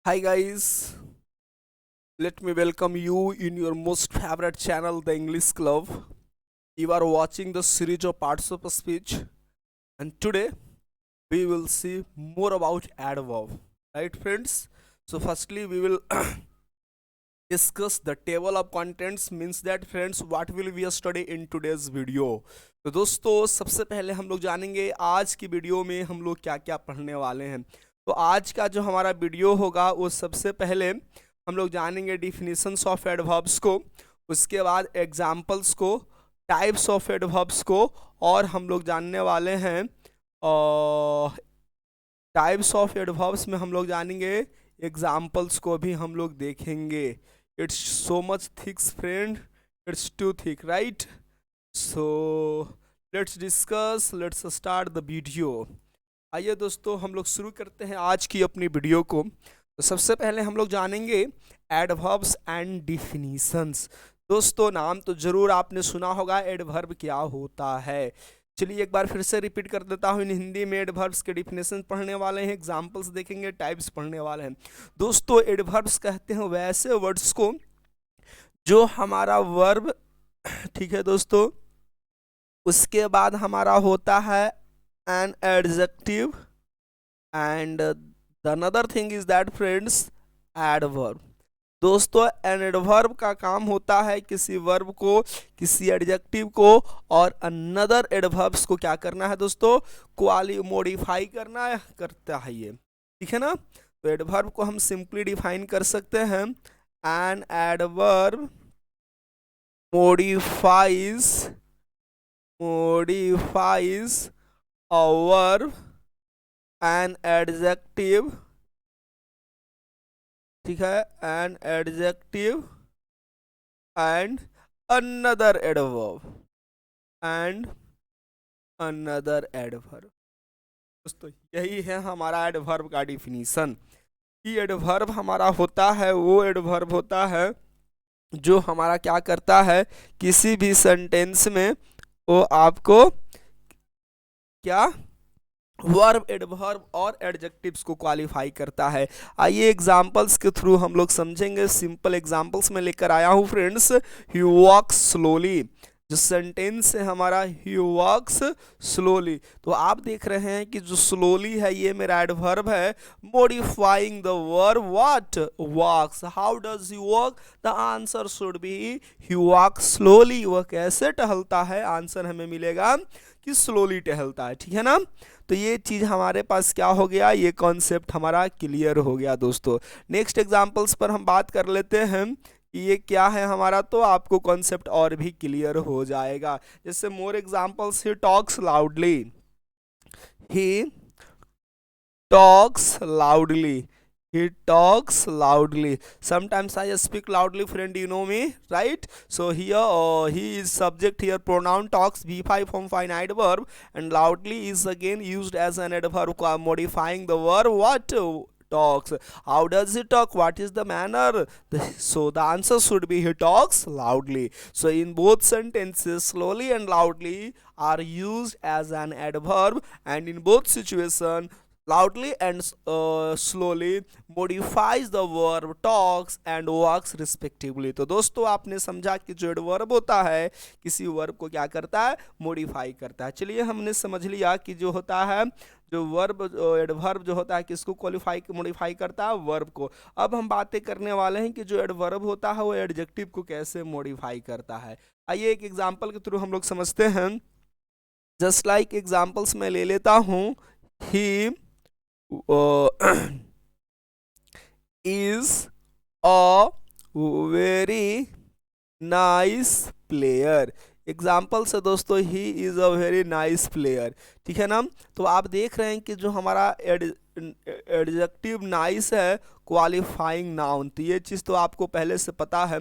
Hi guys, let me welcome you in your most favorite channel, the English Club. You are watching the series of parts of speech, and today we will see more about adverb. Right, friends? So, firstly, we will discuss the table of contents. Means that, friends, what will we study in today's video? तो दोस्तों, सबसे पहले हम लोग जानेंगे आज की video में हम लोग क्या क्या पढ़ने वाले हैं। तो आज का जो हमारा वीडियो होगा वो सबसे पहले हम लोग जानेंगे डिफिनीशंस ऑफ एडवर्ब्स को, उसके बाद एग्जाम्पल्स को, टाइप्स ऑफ एडवर्ब्स को, और हम लोग जानने वाले हैं टाइप्स ऑफ एडवर्ब्स में हम लोग जानेंगे एग्जाम्पल्स को भी हम लोग देखेंगे। It's so much thicks friend, it's too thick right. So let's discuss, let's start the video. आइए दोस्तों, हम लोग शुरू करते हैं आज की अपनी वीडियो को। तो सबसे पहले हम लोग जानेंगे एडवर्ब्स एंड डिफिनीशंस। दोस्तों, नाम तो जरूर आपने सुना होगा, एडवर्ब क्या होता है। चलिए एक बार फिर से रिपीट कर देता हूँ। इन हिंदी में एडवर्ब्स के डिफिनेशन पढ़ने वाले हैं, एग्जाम्पल्स देखेंगे, टाइप्स पढ़ने वाले हैं। दोस्तों, एडवर्ब्स कहते हैं वैसे वर्ड्स को जो हमारा वर्ब, ठीक है दोस्तों, उसके बाद हमारा होता है an adjective, and the another thing is that friends adverb. दोस्तों, एन एडवर्ब का काम होता है किसी वर्ब को, किसी एडजेक्टिव को और अनदर एडवर्ब्स को क्या करना है दोस्तों, मॉडिफाई करता है ये, ठीक है ना। तो एडवर्ब को हम सिंपली डिफाइन कर सकते हैं, an adverb modifies a verb, an adjective, ठीक है, an adjective and another adverb। दोस्तों, यही है हमारा एडवर्ब का डिफिनीशन। कि एडवर्ब हमारा होता है वो एडवर्ब होता है जो हमारा क्या करता है, किसी भी सेंटेंस में वो आपको क्या वर्ब, एडवर्ब और एडजेक्टिव्स को क्वालिफाई करता है। आइए एग्जांपल्स के थ्रू हम लोग समझेंगे। सिंपल एग्जांपल्स में लेकर आया हूँ फ्रेंड्स। ही वॉक्स स्लोली, जो सेंटेंस है हमारा, ही वॉक्स स्लोली। तो आप देख रहे हैं कि जो स्लोली है ये मेरा एडवर्ब है, modifying the verb what, walks. How does he walk, the answer should be he walk slowly. वह कैसे टहलता है, आंसर हमें मिलेगा कि स्लोली टहलता है, ठीक है ना। तो ये चीज हमारे पास क्या हो गया, ये कॉन्सेप्ट हमारा क्लियर हो गया दोस्तों। नेक्स्ट एग्जांपल्स पर हम बात कर लेते हैं कि ये क्या है हमारा, तो आपको कॉन्सेप्ट और भी क्लियर हो जाएगा। जैसे more examples, he talks loudly, he talks loudly, he talks loudly. Sometimes I speak loudly, friend, you know me, right? So here he is subject, here pronoun talks, v5 form finite verb, and loudly is again used as an adverb modifying the verb what, talks. How does he talk, what is the manner? So the answer should be he talks loudly. So in both sentences, slowly and loudly are used as an adverb, and in both situations loudly and slowly modifies the verb talks and walks respectively। तो दोस्तों, आपने समझा कि जो adverb होता है किसी verb को क्या करता है, मॉडिफाई करता है। चलिए हमने समझ लिया कि जो होता है, जो वर्ब, एडवर्ब जो होता है किसको क्वालिफाई मॉडिफाई करता है, वर्ब को। अब हम बातें करने वाले हैं कि जो एडवर्ब होता है वो एडजेक्टिव को कैसे मॉडिफाई करता है। आइए एक एग्जांपल के थ्रू हम लोग समझते हैं। जस्ट लाइक एग्जांपल्स में ले लेता हूँ, ही is a very nice player। Example से दोस्तों, he is a very nice player, ठीक है ना। तो आप देख रहे हैं कि जो हमारा एडजेक्टिव नाइस है, क्वालिफाइंग नाउन। तो ये चीज़ तो आपको पहले से पता है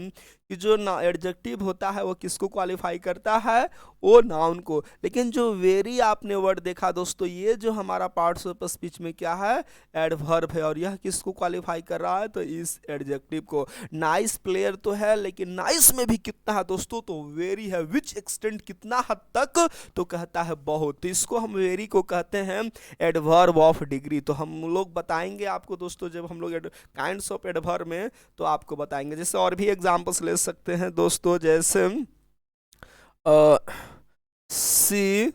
कि जो एडजेक्टिव होता है वो किसको क्वालिफाई करता है, वो नाउन को। लेकिन जो वेरी आपने वर्ड देखा दोस्तों, ये जो हमारा पार्ट्स ऑफ स्पीच में क्या है, एडवर्ब है, और यह किसको क्वालिफाई कर रहा है, तो इस एडजेक्टिव को। नाइस प्लेयर तो है, लेकिन नाइस में भी कितना है दोस्तों, तो वेरी है। विच एक्सटेंट, कितना हद तक, तो कहता है बहुत। तो इसको हम वेरी को कहते हैं एडवर्ब ऑफ डिग्री। तो हम लोग बताएंगे आपको दोस्तों, जब हम लोग काइंड्स ऑफ एडवर्ब में तो आपको बताएंगे। जैसे और भी एग्जांपल्स ले सकते हैं दोस्तों, जैसे सी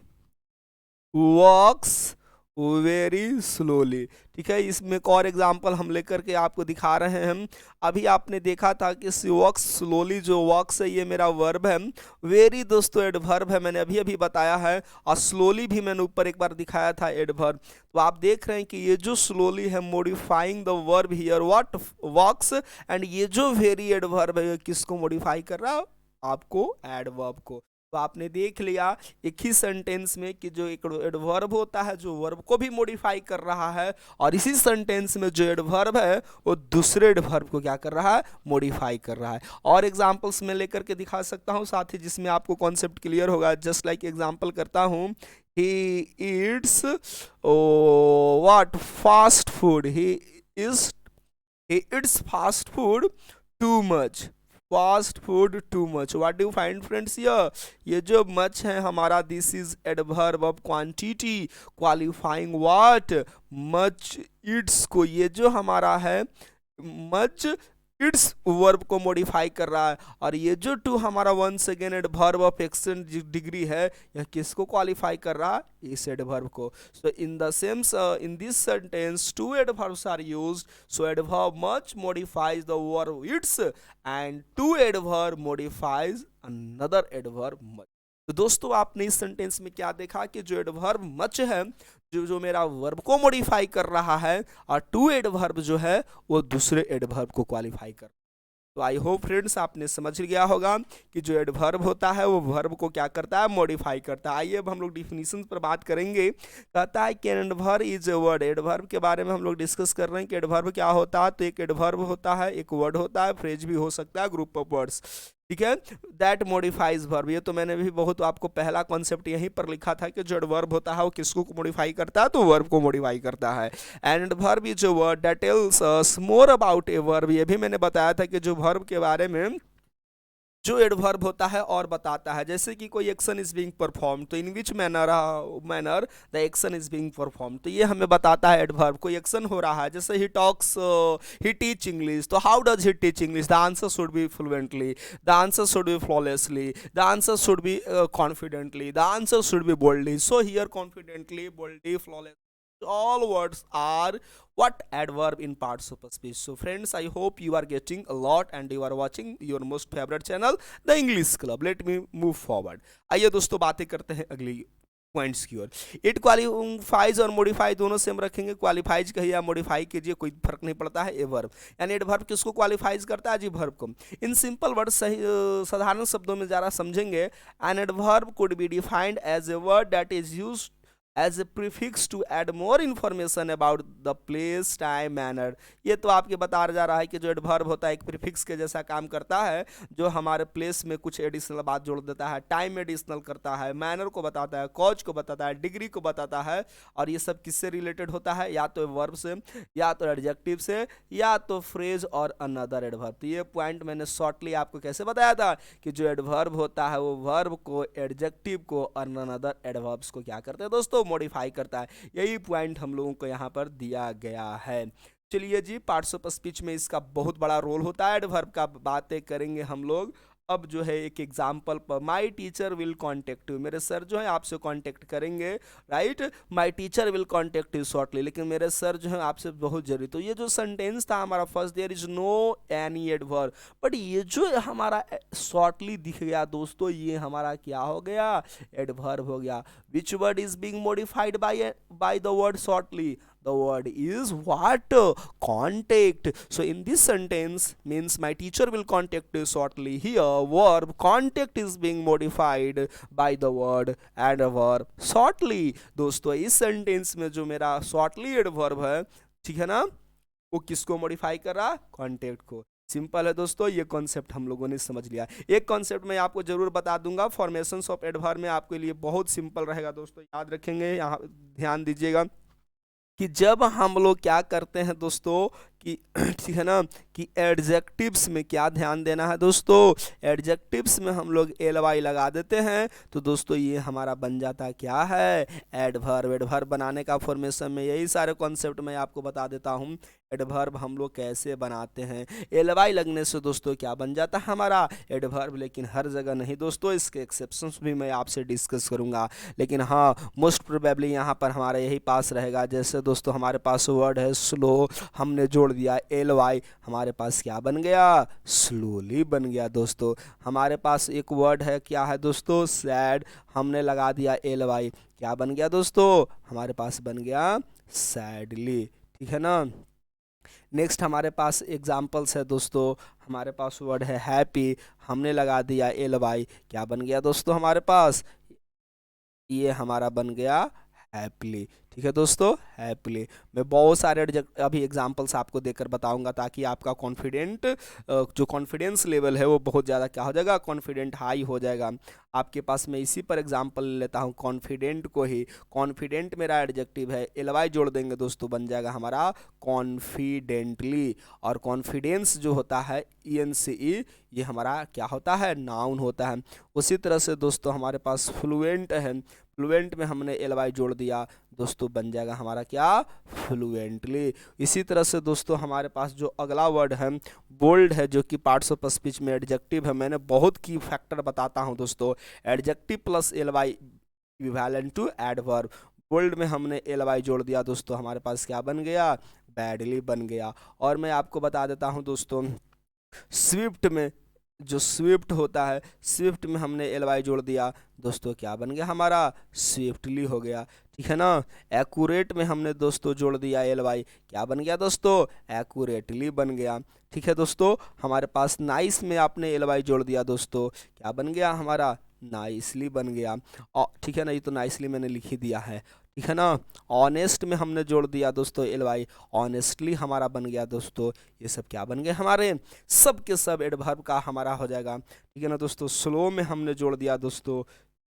वॉक्स वेरी स्लोली। ठीक है, इसमें एक और एग्जाम्पल हम लेकर के आपको दिखा रहे हैं। अभी आपने देखा था कि सी वॉक्स स्लोली, जो वॉक्स है ये मेरा वर्ब है, वेरी दोस्तों एडवर्ब है, मैंने अभी अभी बताया है, और स्लोली भी मैंने ऊपर एक बार दिखाया था एडवर्ब। तो आप देख रहे हैं कि ये जो स्लोली है modifying the verb here what walks, and ये जो वेरी एडवर्ब है किसको मॉडिफाई कर रहा है, आपको एडवर्ब को। तो आपने देख लिया एक ही सेंटेंस में कि जो एक एडवर्ब होता है जो वर्ब को भी मॉडिफाई कर रहा है, और इसी सेंटेंस में जो एडवर्ब है वो दूसरे एडवर्ब को क्या कर रहा है, मॉडिफाई कर रहा है। और एग्जांपल्स में लेकर के दिखा सकता हूँ साथ ही, जिसमें आपको कॉन्सेप्ट क्लियर होगा। जस्ट लाइक एग्जांपल करता हूँ, he eats what fast food, he eats fast food too much, fast food too much. What do you find friends here, ये जो मच है हमारा, this is adverb of quantity qualifying what much eats को, ये जो हमारा है much eats verb को मॉडिफाई कर रहा है, और ये जो टू हमारा once again adverb of action degree है, यह किसको क्वालिफाई कर रहा है, इस एडवर्ब को। So in the same in this sentence two adverbs are used, so adverb much modifies the verb it's and two adverb modifies another adverb much. तो दोस्तों आपने इस सेंटेंस में क्या देखा कि जो एडवर्ब मच है जो मेरा वर्ब को मॉडिफाई कर रहा है, और टू एडवर्ब जो है वो दूसरे एडवर्ब को क्वालिफाई कर। तो आई होप फ्रेंड्स आपने समझ लिया होगा कि जो एडवर्ब होता है वो वर्ब को क्या करता है, मॉडिफाई करता है। आइए अब हम लोग डिफिनीशन पर बात करेंगे। कहता है कि adverb is a word, adverb के बारे में हम लोग डिस्कस कर रहे हैं कि एडवर्ब क्या होता है। तो एक एडवर्ब होता है, एक वर्ड होता है, फ्रेज भी हो सकता है, ग्रुप ऑफ वर्ड्स, ठीक है, दैट मॉडिफाइज वर्ब। ये तो मैंने भी बहुत आपको पहला कॉन्सेप्ट यहीं पर लिखा था कि जो एडवर्ब होता है वो किसको मॉडिफाई करता है, तो वर्ब को मॉडिफाई करता है। And adverb is a word that tells us more about a verb. ये भी मैंने बताया था कि जो वर्ब के बारे में जो एडवर्ब होता है और बताता है। जैसे कि कोई एक्शन इज बीइंग परफॉर्म, तो in which manner the action is being perform, तो ये हमें बताता है एडवर्ब। कोई एक्शन हो रहा है, जैसे he talks, he teach English, तो how does he teach English, the answer should be fluently, the answer should be flawlessly, the answer should be confidently, the answer should be boldly. So here confidently, boldly, flawless, all words are what adverb in parts of speech. So friends, I hope you are getting a lot and you are watching your most favorite channel, the English Club. Let me move forward. आइए दोस्तों बातें करते हैं अगली points की ओर। It qualifies और modify दोनों same रखेंगे, क्वालिफाइज कहिए या मॉडिफाई कीजिए, कोई फर्क नहीं पड़ता है। ए वर्ब यानी एडवर्ब किसको क्वालिफाइज करता है, जी वर्ब को। इन सिंपल वर्ड, सही साधारण शब्दों में जरा समझेंगे, an adverb could be defined as a word that is used as a prefix to add more information about the place, time, manner। ये तो आपके बता जा रहा है कि जो एडवर्ब होता है एक प्रीफिक्स के जैसा काम करता है, जो हमारे प्लेस में कुछ एडिशनल बात जोड़ देता है, टाइम एडिशनल करता है, मैनर को बताता है, कॉज को बताता है, डिग्री को बताता है। और ये सब किससे रिलेटेड होता है, या तो वर्ब से, या तो एडजेक्टिव से, या तो फ्रेज और अनदर एडवर्ब। तो ये पॉइंट मैंने शॉर्टली आपको कैसे बताया था कि जो एडवर्ब होता है वो वर्ब को, एडजेक्टिव को और अनदर एडवर्ब्स को क्या करते हैं दोस्तों, मॉडिफाई करता है। यही पॉइंट हम लोगों को यहाँ पर दिया गया है। चलिए जी, पार्ट्स ऑफ स्पीच में इसका बहुत बड़ा रोल होता है, एडवर्ब का बातें करेंगे हम लोग। अब जो है एक एग्जाम्पल पर, my teacher will contact you, मेरे सर जो है आपसे कॉन्टेक्ट करेंगे, right, my teacher will contact you shortly, लेकिन मेरे सर जो है आपसे बहुत जरूरी। तो ये जो सेंटेंस था हमारा first, there is no any adverb, but ये जो हमारा शॉर्टली दिख गया दोस्तों, ये हमारा क्या हो गया, एडवर्ब हो गया। विच word is being modified by the word shortly, the word is what, contact। so in this sentence means my teacher will contact you shortly, here verb contact is being modified by the word adverb shortly। दोस्तों इस sentence में जो मेरा shortly adverb है, ठीक है ना, वो किसको मॉडिफाई कर रहा, कॉन्टेक्ट को। सिंपल है दोस्तों, ये कॉन्सेप्ट हम लोगों ने समझ लिया। एक कॉन्सेप्ट मैं आपको जरूर बता दूंगा, फॉर्मेशंस ऑफ एडवर्ब में आपके लिए बहुत सिंपल रहेगा दोस्तों, याद रखेंगे, यहाँ ध्यान दीजिएगा कि जब हम लोग क्या करते हैं दोस्तों कि ठीक है ना, कि एडजेक्टिव्स में क्या ध्यान देना है दोस्तों, एडजेक्टिव्स में हम लोग ly लगा देते हैं, तो दोस्तों ये हमारा बन जाता है क्या है, एडवर्ब। एडवर्ब बनाने का फॉर्मेशन में यही सारे कॉन्सेप्ट मैं आपको बता देता हूँ। एडवर्ब हम लोग कैसे बनाते हैं। एलवाई लगने से दोस्तों क्या बन जाता है हमारा एडवर्ब, लेकिन हर जगह नहीं दोस्तों, इसके एक्सेप्शंस भी मैं आपसे डिस्कस करूंगा। लेकिन हाँ, मोस्ट प्रोबेबली यहाँ पर हमारा यही पास रहेगा। जैसे दोस्तों हमारे पास वर्ड है स्लो, हमने जोड़ दिया एल वाई, हमारे पास क्या बन गया स्लोली बन गया दोस्तों। हमारे पास एक वर्ड है, क्या है दोस्तों सैड, हमने लगा दिया एल वाई, क्या बन गया दोस्तों हमारे पास बन गया सैडली, ठीक है ना। नेक्स्ट हमारे पास एग्जाम्पल्स है दोस्तों, हमारे पास वर्ड है हैप्पी, हमने लगा दिया एल वाई, क्या बन गया दोस्तों हमारे पास, ये हमारा बन गया हैप्पीली, ठीक है दोस्तों हैप्पीली। मैं बहुत सारे अभी एग्जांपल्स आपको देकर बताऊंगा ताकि आपका जो कॉन्फिडेंस लेवल है वो बहुत ज़्यादा क्या हो जाएगा, कॉन्फिडेंट हाई हो जाएगा आपके पास। मैं इसी पर एग्जांपल लेता हूँ कॉन्फिडेंट को ही। कॉन्फिडेंट मेरा एडजेक्टिव है, एलवाई जोड़ देंगे दोस्तों बन जाएगा हमारा कॉन्फिडेंटली। और कॉन्फिडेंस जो होता है ENCE, ये हमारा क्या होता है नाउन होता है। उसी तरह से दोस्तों हमारे पास फ्लुएंट है, फ्लुएंट में हमने एलवाई जोड़ दिया दोस्तों बन जाएगा हमारा क्या फ्लुएंटली। इसी तरह से दोस्तों हमारे पास जो अगला वर्ड है बोल्ड है, जो कि पार्ट्स ऑफ स्पीच में एडजेक्टिव है। मैंने बहुत की फैक्टर बताता हूं दोस्तों, adjective plus LY equivalent to adverb. Bold में हमने एलवाई जोड़ दिया दोस्तों, हमारे पास क्या बन गया बैडली बन गया। और मैं आपको बता देता हूं दोस्तों, स्विफ्ट में जो स्विफ्ट होता है, स्विफ्ट में हमने एलवाई जोड़ दिया दोस्तों, क्या बन गया हमारा स्विफ्टली हो गया, ठीक है ना। एक्यूरेट में हमने दोस्तों जोड़ दिया एलवाई, क्या बन गया दोस्तों एक्यूरेटली बन गया, ठीक है दोस्तों। हमारे पास नाइस में आपने एलवाई जोड़ दिया दोस्तों, क्या बन गया हमारा नाइसली बन गया, ठीक है ना, ये तो नाइसली मैंने लिख ही दिया है, ठीक है ना। ऑनेस्ट में हमने जोड़ दिया दोस्तों एलवाई, ऑनेस्टली हमारा बन गया दोस्तों। ये सब क्या बन गए हमारे सब के सब एडवर्ब का हमारा हो जाएगा, ठीक है ना दोस्तों। स्लो में हमने जोड़ दिया दोस्तों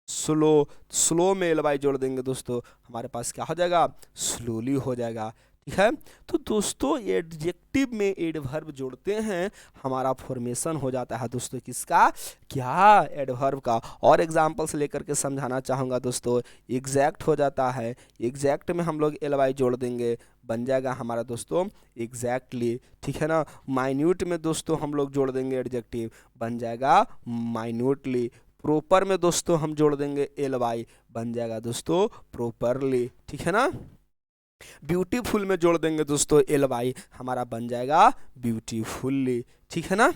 स्लो में एलवाई जोड़ देंगे दोस्तों, हमारे पास क्या हो जाएगा स्लोली हो जाएगा, ठीक है। तो दोस्तों एडजेक्टिव में एडवर्ब जोड़ते हैं, हमारा फॉर्मेशन हो जाता है दोस्तों किसका क्या एडवर्ब का। और एग्जांपल्स लेकर के समझाना चाहूँगा दोस्तों, एग्जैक्ट हो जाता है, एग्जैक्ट में हम लोग एलवाई जोड़ देंगे बन जाएगा हमारा दोस्तों एग्जैक्टली, ठीक है ना। माइन्यूट में दोस्तों हम लोग जोड़ देंगे एडजेक्टिव बन जाएगा माइन्यूटली। प्रॉपर में दोस्तों हम जोड़ देंगे एलवाई बन जाएगा दोस्तों प्रॉपरली, ठीक है ना। ब्यूटीफुल में जोड़ देंगे दोस्तों एलवाई, हमारा बन जाएगा ब्यूटीफुल्ली, ठीक है ना।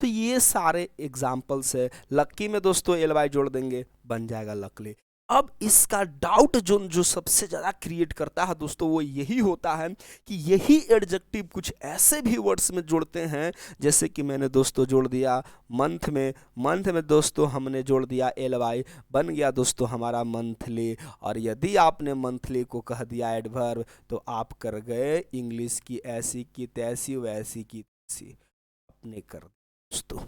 तो ये सारे एग्जाम्पल्स है। लक्की में दोस्तों एलवाई जोड़ देंगे बन जाएगा लकली। अब इसका डाउट जो सबसे ज़्यादा क्रिएट करता है दोस्तों वो यही होता है कि यही एडजेक्टिव कुछ ऐसे भी वर्ड्स में जोड़ते हैं, जैसे कि मैंने दोस्तों जोड़ दिया मंथ में दोस्तों हमने जोड़ दिया एलवाई बन गया दोस्तों हमारा मंथली। और यदि आपने मंथली को कह दिया एडवर्ब तो आप कर गए इंग्लिश की ऐसी की तैसी वैसी की तैसी अपने कर दोस्तों।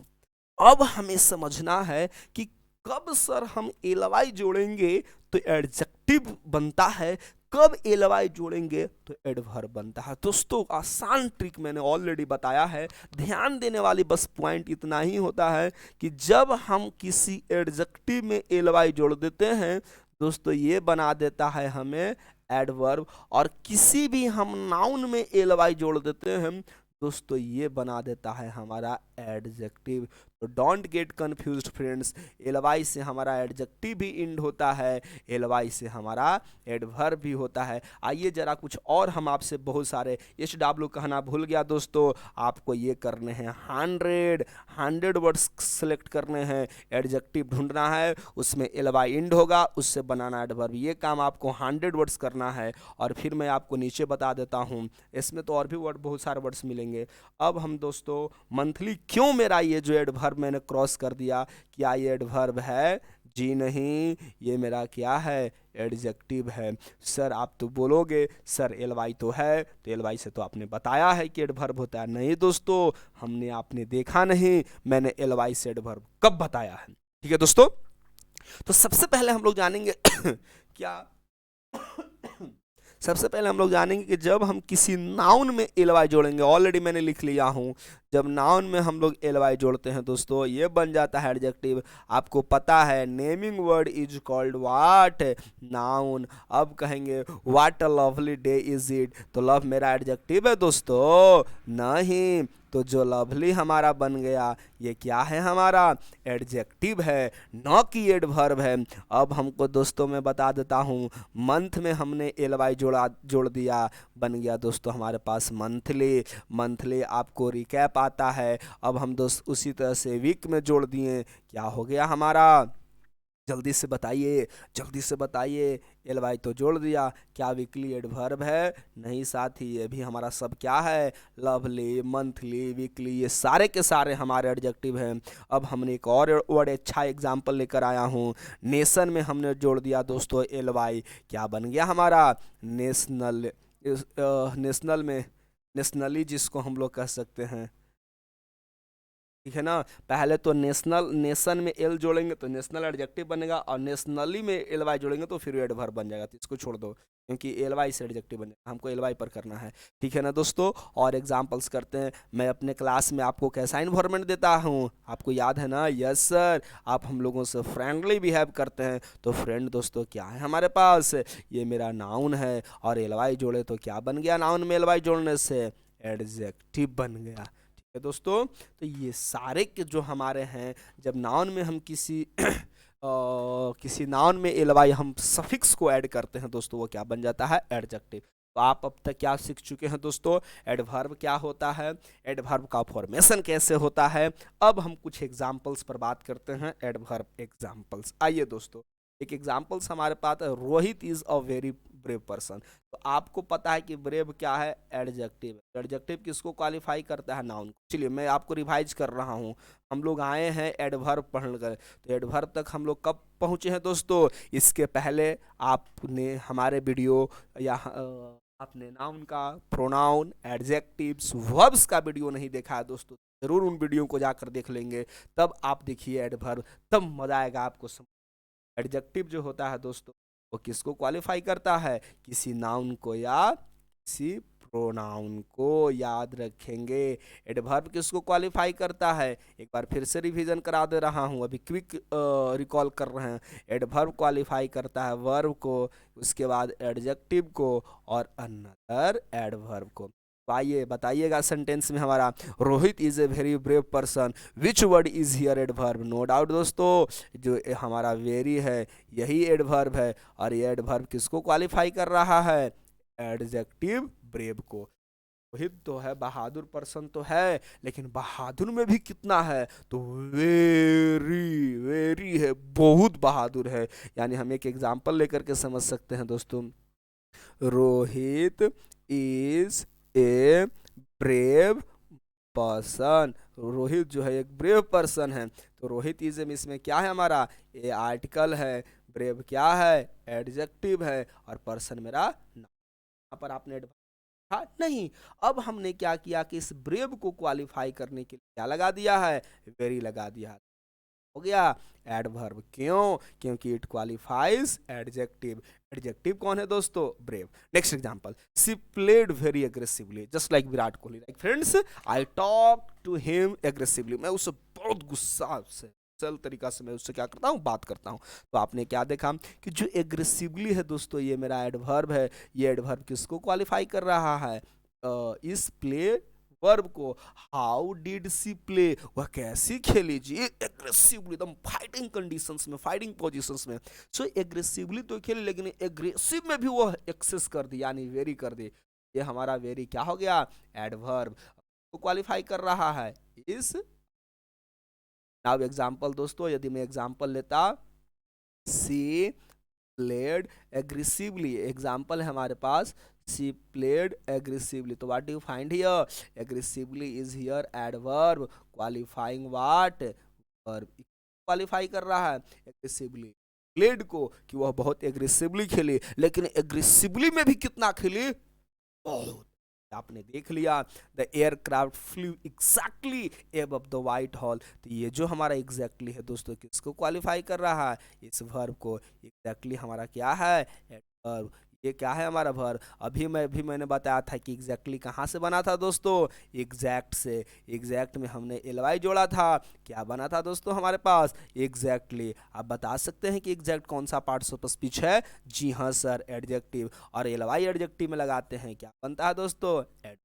अब हमें समझना है कि कब सर हम एलवाई जोड़ेंगे तो एडजेक्टिव बनता है, कब एलवाई जोड़ेंगे तो एडवर्ब बनता है। दोस्तों आसान ट्रिक मैंने ऑलरेडी बताया है, ध्यान देने वाली बस पॉइंट इतना ही होता है कि जब हम किसी एडजेक्टिव में एलवाई जोड़ देते हैं दोस्तों ये बना देता है हमें एडवर्ब, और किसी भी हम नाउन में एलवाई जोड़ देते हैं दोस्तों ये बना देता है हमारा एडजेक्टिव। तो डोंट गेट कन्फ्यूज्ड फ्रेंड्स, एलवाई से हमारा एडजेक्टिव भी इंड होता है, एलवाई से हमारा एडवर्ब भी होता है। आइए जरा कुछ और हम आपसे बहुत सारे SW कहना भूल गया दोस्तों, आपको ये करने हैं 100 वर्ड्स सेलेक्ट करने हैं, एडजेक्टिव ढूंढना है उसमें एलवाई इंड होगा उससे बनाना एडवर्ब, ये काम आपको 100 वर्ड्स करना है। और फिर मैं आपको नीचे बता देता हूँ, इसमें तो और भी वर्ड बहुत सारे वर्ड्स मिलेंगे। अब हम दोस्तों मंथली क्यों मेरा ये जो एडवर्ब मैंने क्रॉस कर दिया, क्या ये एडवर्ब है जी नहीं, ये मेरा क्या है एडजेक्टिव है। सर आप तो बोलोगे सर एलवाई तो है, तो एलवाई से तो आपने बताया है कि एडवर्ब होता है। नहीं दोस्तों हमने आपने देखा नहीं मैंने एलवाई से एडवर्ब कब बताया है, ठीक है दोस्तों। तो सबसे पहले हम लोग जानेंगे क्या सबसे पहले हम लोग जानेंगे कि जब हम किसी नाउन में एल वाई जोड़ेंगे, ऑलरेडी मैंने लिख लिया हूँ, जब नाउन में हम लोग एल वाई जोड़ते हैं दोस्तों ये बन जाता है एडजेक्टिव। आपको पता है naming word is called what, noun. अब कहेंगे what a lovely day is it, तो लव मेरा एडजेक्टिव है दोस्तों? नहीं, तो जो लवली हमारा बन गया ये क्या है? हमारा एडजेक्टिव है, न कि एडवर्ब है। अब हमको दोस्तों मैं बता देता हूँ, मंथ में हमने एल वाई जोड़ दिया, बन गया दोस्तों हमारे पास मंथली। मंथली आपको रिकैप आता है। अब हम दोस्त उसी तरह से वीक में जोड़ दिए, क्या हो गया हमारा? जल्दी से बताइए, जल्दी से बताइए। एल वाई तो जोड़ दिया, क्या वीकली एडवर्ब है? नहीं साथी, ये भी हमारा सब क्या है? लवली, मंथली, वीकली, ये सारे के सारे हमारे एडजेक्टिव हैं। अब हमने एक और वर्ड अच्छा एग्जाम्पल लेकर आया हूँ, नेशन में हमने जोड़ दिया दोस्तों एल वाई, क्या बन गया हमारा? नेशनल। नेशनल में नेशनली जिसको हम लोग कह सकते हैं, ठीक है ना। पहले तो नेशनल, नेशन में एल जोड़ेंगे तो नेशनल एडजेक्टिव बनेगा, और नेशनली में एल वाई जोड़ेंगे तो फिर एडवर्ब बन जाएगा। तो इसको छोड़ दो, क्योंकि एल वाई से एडजेक्टिव बनेगा, हमको एल वाई पर करना है, ठीक है ना दोस्तों। और एग्जांपल्स करते हैं। मैं अपने क्लास में आपको कैसा इन्वायरमेंट देता हूँ, आपको याद है ना? Yes sir. आप हम लोगों से फ्रेंडली बिहेव करते हैं, तो फ्रेंड दोस्तों क्या है हमारे पास? ये मेरा नाउन है, और एल वाई जोड़े तो क्या बन गया? नाउन में एल वाई जोड़ने से एडजेक्टिव बन गया, दोस्तों। तो ये सारे के जो हमारे हैं, जब नाउन में हम किसी नाउन में एल वाई हम सफिक्स को ऐड करते हैं दोस्तों, वो क्या बन जाता है? एडजेक्टिव। तो आप अब तक क्या सीख चुके हैं दोस्तों? एडवर्ब क्या होता है, एडवर्ब का फॉर्मेशन कैसे होता है। अब हम कुछ एग्जाम्पल्स पर बात करते हैं, एडवर्ब एग्जाम्पल्स। आइए दोस्तों, एक एग्जाम्पल्स हमारे पास है, Rohit is a very brave person. तो आपको पता है कि ब्रेव क्या है? एडजेक्टिव। एडजेक्टिव किसको क्वालिफाई करता है? नाउन को। चलिए मैं आपको रिवाइज कर रहा हूँ। हम लोग आए हैं एडवर्ब पढ़ने कर, तो एडवर्ब तक हम लोग कब पहुँचे हैं दोस्तों? इसके पहले आपने हमारे वीडियो या आपने नाउन का, प्रोनाउन, एडजेक्टिव्स, वर्ब्स का वीडियो नहीं देखा है दोस्तों, जरूर उन वीडियो को जाकर देख लेंगे, तब आप देखिए एडवर्ब, तब मजा आएगा आपको। एडजेक्टिव जो होता है दोस्तों वो किसको क्वालिफाई करता है? किसी नाउन को या किसी प्रोनाउन को, याद रखेंगे। एडवर्ब किसको क्वालिफाई करता है? एक बार फिर से रिवीजन करा दे रहा हूँ, अभी क्विक रिकॉल कर रहे हैं। एडवर्ब क्वालिफाई करता है वर्ब को, उसके बाद एडजेक्टिव को, और अनदर एडवर्ब को। तो आइए बताइएगा सेंटेंस में हमारा, Rohit is a very brave person, which word is here adverb? No doubt दोस्तों, जो हमारा वेरी है यही एडवर्ब है, और ये एडवर्ब किसको क्वालिफाई कर रहा है? एडजेक्टिव ब्रेव को। रोहित तो है, बहादुर पर्सन तो है, लेकिन बहादुर में भी कितना है? तो वेरी, वेरी है, बहुत बहादुर है। यानी हम एक एग्जांपल लेकर के समझ सकते हैं दोस्तों, Rohit is a brave person. Rohit जो है एक ब्रेव पर्सन है, तो रोहित इज में इसमें क्या है हमारा? ए आर्टिकल है, ब्रेव क्या है? एडजेक्टिव है, और पर्सन मेरा नाउन। यहाँ पर आपने था नहीं। अब हमने क्या किया कि इस ब्रेव को क्वालिफाई करने के लिए क्या लगा दिया है? वेरी लगा दिया है, हो गया एडवर्ब। क्यों? क्योंकि इट क्वालिफाइज एडजेक्टिव। एडजेक्टिव कौन है दोस्तों? Brave. Next example, she played very aggressively just like Virat Kohli. Like friends, I talk to him aggressively. मैं उससे बहुत गुस्सा से, सल तरीका से मैं उससे क्या करता हूँ? बात करता हूँ। तो आपने क्या देखा कि जो एग्रेसिवली है दोस्तों, ये मेरा एडवर्ब है। ये एडवर्ब किसको क्वालिफाई कर रहा है? इस प्ले वर्ब को। How did she play? वह कैसी खेली जी? एग्रेसिवली, एकदम फाइटिंग कंडीशंस में, फाइटिंग पोजीशंस में। सो एग्रेसिवली तो खेली, लेकिन एग्रेसिव में भी वह एक्सेस कर दी, यानी वेरी कर दी। ये हमारा वेरी क्या हो गया? एडवर्ब को क्वालिफाई कर रहा है इस। नाउ एग्जांपल दोस्तों, यदि मैं एग्जांपल लेता, सी प्लेड एग्रेसिवली, एग्जांपल है हमारे पास, she played aggressively. तो what do you find here? Aggressively is here adverb qualifying what? verb। Qualify कर रहा है aggressively played को, कि वह बहुत एग्रेसिवली खेली, लेकिन एग्रेसिवली में भी कितना खेली? बहुत। आपने देख लिया, the aircraft flu exactly above the white hall. तो ये जो हमारा एग्जैक्टली है दोस्तों, किसको क्वालिफाई कर रहा है? इस वर्ब को। एग्जैक्टली हमारा क्या है? एडवर्ब। ये क्या है हमारा वर्ब। मैंने बताया था कि एग्जैक्टली कहाँ से बना था दोस्तों, एग्जैक्ट से। एग्जैक्ट में हमने एलवाई जोड़ा था, क्या बना था दोस्तों हमारे पास, एग्जैक्टली। आप बता सकते हैं कि एग्जैक्ट कौन सा पार्ट्स ऑफ स्पीच है, जी हाँ सर, एडजेक्टिव। और एलवाई एडजेक्टिव में लगाते हैं, क्या बनता है दोस्तों, ad.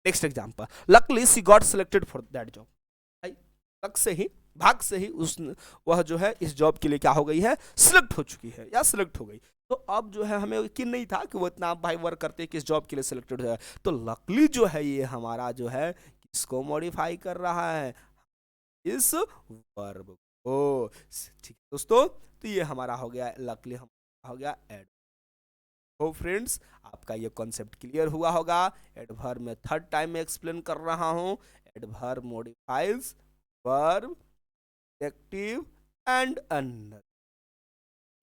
Next example, luckily she got selected for that job. भाई लक से ही, भाग से ही उस वह जो है इस जॉब के लिए क्या हो गई है, सिलेक्ट हो चुकी है या सिलेक्ट हो गई। तो अब जो है हमें यकीन नहीं था कि वो इतना भाई वर्क करते किस जॉब के लिए सिलेक्टेड है। तो लकली जो है ये हमारा जो है किसको मॉडिफाई कर रहा है, इस वर्ब को। ठीक है दोस्तों, तो ये हमारा हो गया लकली, हमारा हो गया एड। तो फ्रेंड्स आपका ये कॉन्सेप्ट क्लियर हुआ होगा। एडवर्ब में थर्ड टाइम में एक्सप्लेन कर रहा हूँ। Adverb modifies verb, adjective and another.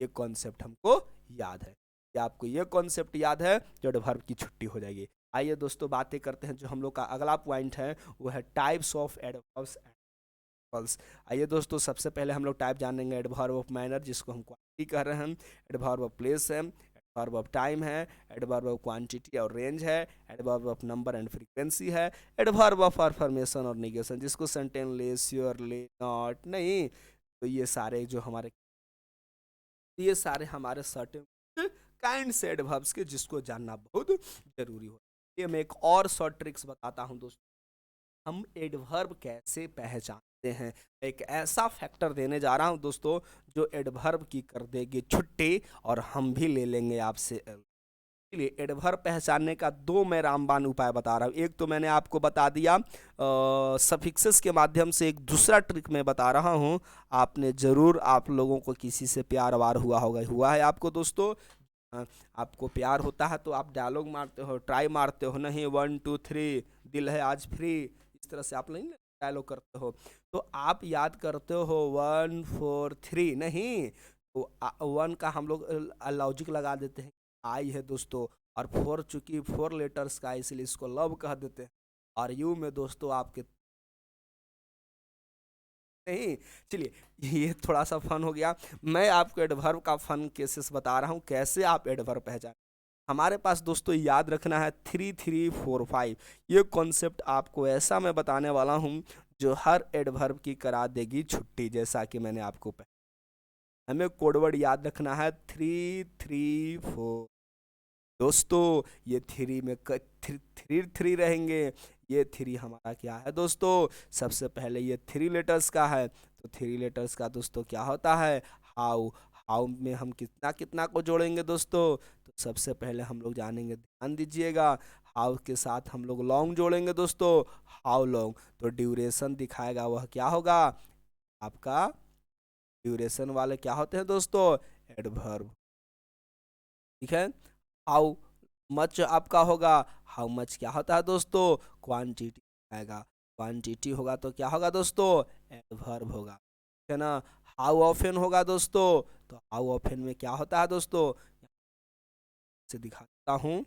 ये कॉन्सेप्ट हमको याद है, क्या आपको ये कॉन्सेप्ट याद है, जो एडवर्ब की छुट्टी हो जाएगी। आइए दोस्तों बातें करते हैं, जो हम लोग का अगला पॉइंट है वो है types of adverbs and adjectives. आइए दोस्तों सबसे पहले हम लोग टाइप जानेंगे एडवर्ब ऑफ मैनर, जिसको हम क्वांटिटी कह रहे हैं। एडवर्ब ऑफ प्लेस है, एडवर्ब ऑफ टाइम है, एडवर्ब ऑफ क्वांटिटी और रेंज है, adverb of number and frequency है, एडवर्ब ऑफ अफर्मेशन और निगेशन, जिसको सेंटेनली, श्योरली, नॉट, नहीं। तो ये सारे हमारे सर्टेन काइंड से एडवर्ब्स के, जिसको जानना बहुत जरूरी हो। ये मैं एक और शॉर्ट ट्रिक्स बताता हूँ दोस्तों, हम एडवर्ब कैसे पहचानते हैं। एक ऐसा फैक्टर देने जा रहा हूं दोस्तों जो एडवर्ब की कर देगी छुट्टी, और हम भी ले लेंगे आपसे। इसलिए एडवर्ब पहचानने का दो मैं रामबाण उपाय बता रहा हूँ। एक तो मैंने आपको बता दिया सफिक्सेस के माध्यम से, एक दूसरा ट्रिक मैं बता रहा हूँ। आपने जरूर, आप लोगों को किसी से प्यार वार हुआ होगा, हुआ है आपको दोस्तों। आपको प्यार होता है तो आप डायलॉग मारते हो, ट्राई मारते हो, नहीं 1 2 3 दिल है आज फ्री, इस तरह से आप नहीं डायलॉग करते हो। तो आप याद करते हो 1 4 3, नहीं तो 1 का हम लोग लॉजिक लगा देते हैं, आई है दोस्तों, और 4 चूंकि 4 लेटर्स का, इसलिए इसको लव कह देते हैं। और यू में दोस्तों आपके नहीं। चलिए ये थोड़ा सा फन हो गया। मैं आपको एडवर्ब का फन केसेस बता रहा हूँ, कैसे आप एडवर्ब पहचान। हमारे पास दोस्तों याद रखना है 3 3 4 5। ये कॉन्सेप्ट आपको ऐसा मैं बताने वाला हूँ जो हर एडवर्ब की करा देगी छुट्टी, जैसा कि मैंने आपको हमें कोडवर्ड याद रखना है 3 3 4। दोस्तों ये थ्री में थ्री थ्री रहेंगे। ये थ्री हमारा क्या है दोस्तों, सबसे पहले ये 3 लेटर्स का है, तो 3 लेटर्स का दोस्तों क्या होता है, हाउ। हाउ में हम कितना कितना को जोड़ेंगे दोस्तों, तो सबसे पहले हम लोग जानेंगे, ध्यान दीजिएगा। हाउ के साथ हम लोग लॉन्ग जोड़ेंगे दोस्तों, हाउ लॉन्ग। तो ड्यूरेशन दिखाएगा वह क्या होगा, आपका ड्यूरेशन वाले क्या होते हैं दोस्तों, एडवर्ब। ठीक है। हाउ मच आपका होगा, हाउ मच क्या होता है दोस्तों, क्वांटिटी आएगा। क्वांटिटी होगा तो क्या होगा दोस्तों, एडवर्ब होगा, ठीक है ना। हाउ ऑफन होगा दोस्तों, तो हाउ ऑफन में क्या होता है दोस्तों, से दिखाता हूँ।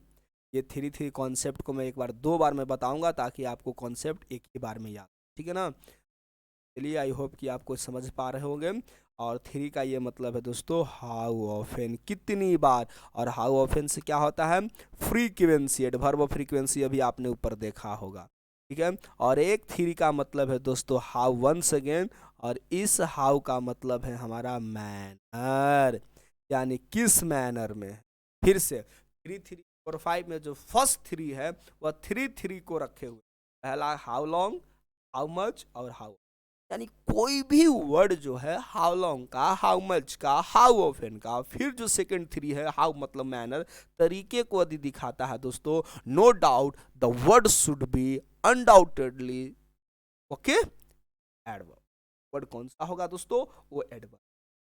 ये 3 3 कॉन्सेप्ट को मैं एक बार 2 बार मैं बताऊंगा, ताकि आपको कॉन्सेप्ट एक ही बार में याद, ठीक है ना। चलिए आई होप कि आपको समझ पा रहे होंगे। और 3 का ये मतलब है दोस्तों हाउ ऑफन, कितनी बार। और हाउ ऑफन से क्या होता है, फ्रीक्वेंसी, एडवर्ब ऑफ फ्रीक्वेंसी अभी आपने ऊपर देखा होगा, ठीक है। और एक 3 का मतलब है दोस्तों हाउ वंस अगेन, और इस हाउ का मतलब है हमारा मैनर, यानी किस मैनर में। फिर से 3 3 4 5 में जो फर्स्ट 3 है वह 3 3 को रखे हुए, पहला हाउ लॉन्ग, हाउ मच और हाउ, यानी कोई भी वर्ड जो है हाउ लॉन्ग का, हाउ मच का, हाउ ऑफन का, फिर जो सेकंड 3 है हाउ मतलब मैनर, तरीके को यदि दिखाता है दोस्तों, no doubt the word should be undoubtedly okay adverb. Word कौन सा होगा दोस्तों, वो एडवर्ब।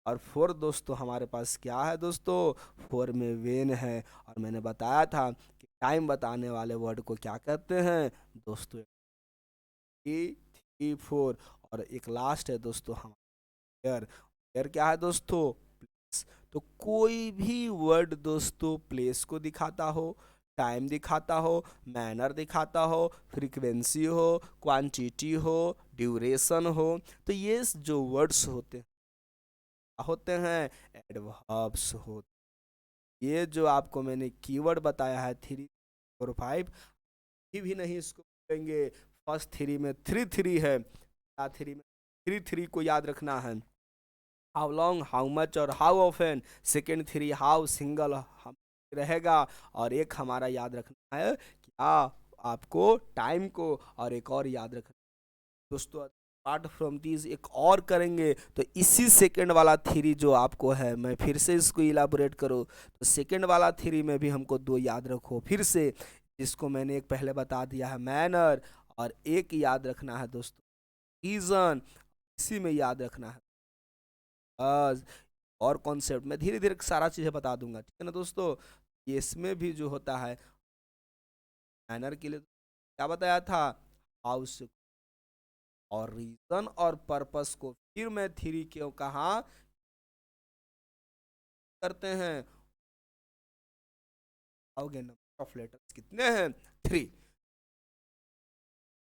और 4 दोस्तों हमारे पास क्या है दोस्तों, 4 में वेन है। और मैंने बताया था कि टाइम बताने वाले वर्ड को क्या कहते हैं दोस्तों, 3 3 4। और एक लास्ट है दोस्तों हमारा एयर। एयर क्या है दोस्तों, प्लेस। तो कोई भी वर्ड दोस्तों प्लेस को दिखाता हो, टाइम दिखाता हो, मैनर दिखाता हो, फ्रीक्वेंसी हो, क्वांटिटी हो, ड्यूरेशन हो, तो ये जो वर्ड्स होते हैं एडवर्ब्स होते, ये जो आपको मैंने कीवर्ड बताया है 3 4 5, भी नहीं इसको बोलेंगे। फर्स्ट थ्री में 3 3 है, थ्री में 3 3 को याद रखना है। हाउ लॉन्ग, हाउ मच और how often. Second three how single हम रहेगा, और एक हमारा याद रखना है क्या, आपको टाइम को, और एक और याद रखना दोस्तों। अपार्ट फ्रॉम दिस एक और करेंगे, तो इसी सेकंड वाला थ्री जो आपको है, मैं फिर से इसको इलाबोरेट करूँ तो सेकंड वाला थ्री में भी हमको 2 याद रखो फिर से, जिसको मैंने एक पहले बता दिया है मैनर, और एक याद रखना है दोस्तों रीजन, इसी में याद रखना है आज। और कॉन्सेप्ट मैं धीरे धीरे सारा चीज़ें बता दूंगा, ठीक है ना दोस्तों। ये इसमें भी जो होता है मैनर के लिए क्या बताया था, हाउस, और रीजन और पर्पस को फिर मैं थ्री क्यों कहा करते हैं, आओगे नंबर ऑफ लेटर्स कितने हैं 3।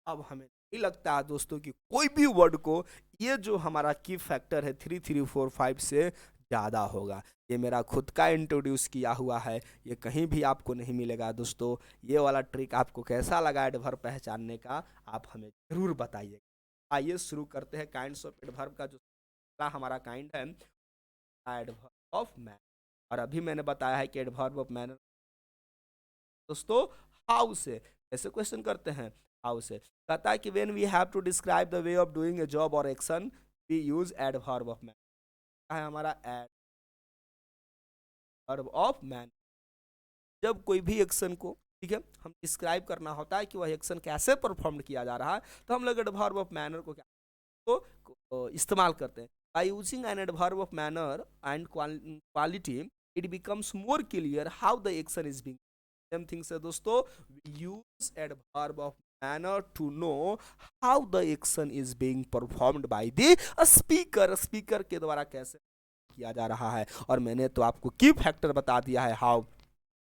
अब हमें नहीं लगता है दोस्तों कि कोई भी वर्ड को ये जो हमारा की फैक्टर है 3 3 4 5 से ज़्यादा होगा। ये मेरा खुद का इंट्रोड्यूस किया हुआ है, ये कहीं भी आपको नहीं मिलेगा दोस्तों। ये वाला ट्रिक आपको कैसा लगा एडवर्ब पहचानने का, आप हमें ज़रूर बताइए। आइए शुरू करते हैं काइंड्स ऑफ एडवर्ब का। जो पहला हमारा काइंड है एडवर्ब ऑफ मैनर, और अभी मैंने बताया है कि एडवर्ब ऑफ मैनर दोस्तों हाउ से ऐसे क्वेश्चन करते हैं। हाउ से कहता है कि when we have to describe the way of doing a job or action we use adverb of manner. है हमारा एडवर्ब ऑफ मैनर, जब कोई भी एक्शन को, ठीक है, हम डिस्क्राइब करना होता है कि वह एक्शन कैसे परफॉर्म किया जा रहा है, तो हम लोग एडवर्ब ऑफ मैनर को क्या को इस्तेमाल करते हैं। By using an adverb of manner and quality it becomes more clear how the action is being. Same thing से दोस्तों use adverb of manner to know how the action is being performed by the speaker. Speaker के द्वारा कैसे किया जा रहा है, और मैंने तो आपको की फैक्टर बता दिया है। How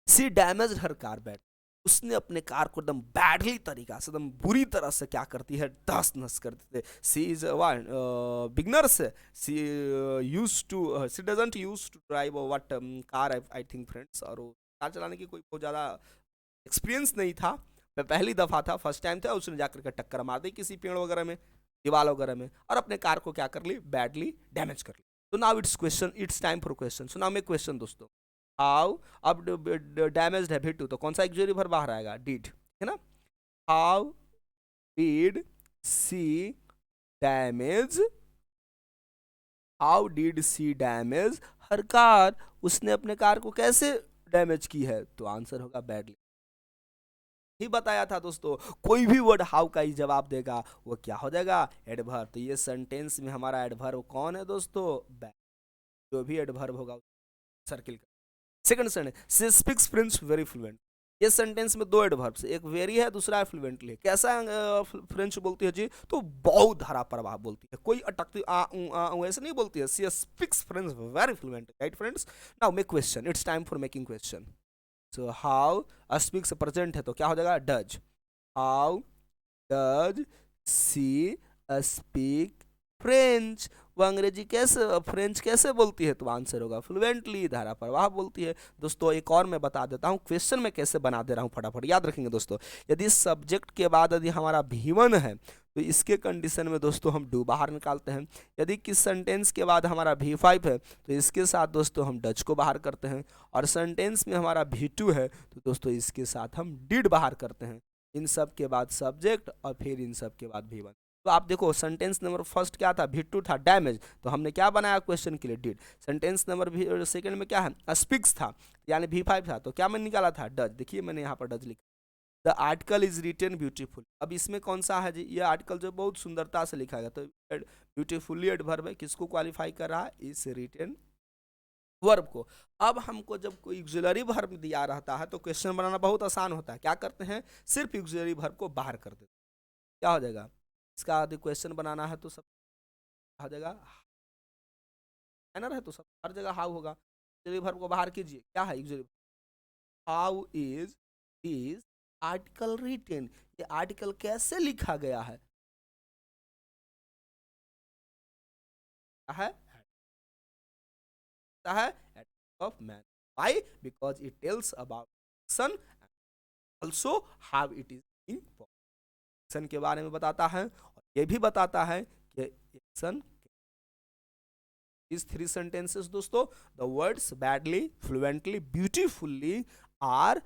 she damage her car bad, उसने अपने कार को एकदम बैडली तरीका से, एकदम बुरी तरह से क्या करती है, दस नस कर देते हैं। सी is beginner say, she use to, she doesn't use to drive what car, I think friends, और वो कार चलाने की कोई बहुत ज़्यादा एक्सपीरियंस नहीं था। मैं पहली दफ़ा था, फर्स्ट टाइम था, उसने जाकर के टक्कर मार दी किसी पेड़ वगैरह में, दीवार वगैरह में, और अपने कार को क्या कर ली, बैडली डैमेज कर ली। तो now it's question, it's time for question. So now मैं क्वेश्चन दोस्तों, हाउ, अब डैमेज है भी, तो कौन सा एक्सुअली भर बाहर आएगा, डिड, है ना। How did she damage, how did she damage her car, उसने अपने कार को कैसे डैमेज की है, तो आंसर होगा बैडली। ही बताया था दोस्तों, कोई भी वर्ड हाउ का ही जवाब देगा वो क्या हो जाएगा, एडवर्ब। तो ये सेंटेंस में हमारा एडवर्ब कौन है दोस्तों, बैड। जो भी एडवर्ब होगा सर्किल का। Second sentence, she speaks French very fluent. ये सेंटेंस में 2 एडवर्ब्स, एक वेरी है, दूसरा है फ्लुएंटली। कैसा फ्रेंच बोलती है जी, तो बहुत धारा प्रवाह बोलती है, कोई अटकती ऐसे नहीं बोलती है। She speaks French very fluent, right friends. Now make question, it's time for making question. So how speaks present है, तो क्या हो जाएगा, does. How does she speak French, वो अंग्रेजी कैसे, फ्रेंच कैसे बोलती है, तो आंसर होगा फ्लुएंटली, धारा प्रवाह बोलती है। दोस्तों एक और मैं बता देता हूँ क्वेश्चन में कैसे बना दे रहा हूँ, फटाफट याद रखेंगे दोस्तों। यदि सब्जेक्ट के बाद यदि हमारा भी1 है, तो इसके कंडीशन में दोस्तों हम डू बाहर निकालते हैं। यदि किस सेंटेंस के बाद हमारा भी5 है, तो इसके साथ दोस्तों हम डज को बाहर करते हैं। और सेंटेंस में हमारा भी2 है, तो दोस्तों इसके साथ हम डिड बाहर करते हैं। इन सब के बाद सब्जेक्ट, और फिर इन सब के बाद भी1। तो आप देखो सेंटेंस नंबर फर्स्ट क्या था, भी2 था, डैमेज, तो हमने क्या बनाया क्वेश्चन के लिए, डिड। सेंटेंस नंबर भी सेकंड में क्या है, स्पीक्स था, यानी भी5 था, तो क्या मैंने निकाला था, डज। देखिए मैंने यहाँ पर डज लिखा। The article is written beautiful, अब इसमें कौन सा है जी, ये आर्टिकल जो बहुत सुंदरता से लिखा गया, तो ब्यूटीफुली एडवर्ब है, किसको क्वालिफाई कर रहा है, इस रिटन वर्ब को। अब हमको जब कोई ऑक्सिलरी वर्ब दिया रहता है, तो क्वेश्चन बनाना बहुत आसान होता है। क्या करते हैं, सिर्फ ऑक्सिलरी वर्ब को बाहर कर देते हैं, क्या हो जाएगा, इसका यदि क्वेश्चन बनाना है तो सब आ जाएगा, है तो सब हर जगह हाउ होगा। ऑक्सिलरी वर्ब को बाहर कीजिए, क्या है auxiliary, how is this article written, ये आर्टिकल कैसे लिखा गया है, क्या है of manner. Why? Because it tells about action and also how it is being performed. Action के बारे में बताता है और ये भी बताता है कि एक्शन इस थ्री सेंटेंसेस दोस्तों, the words badly, fluently, beautifully are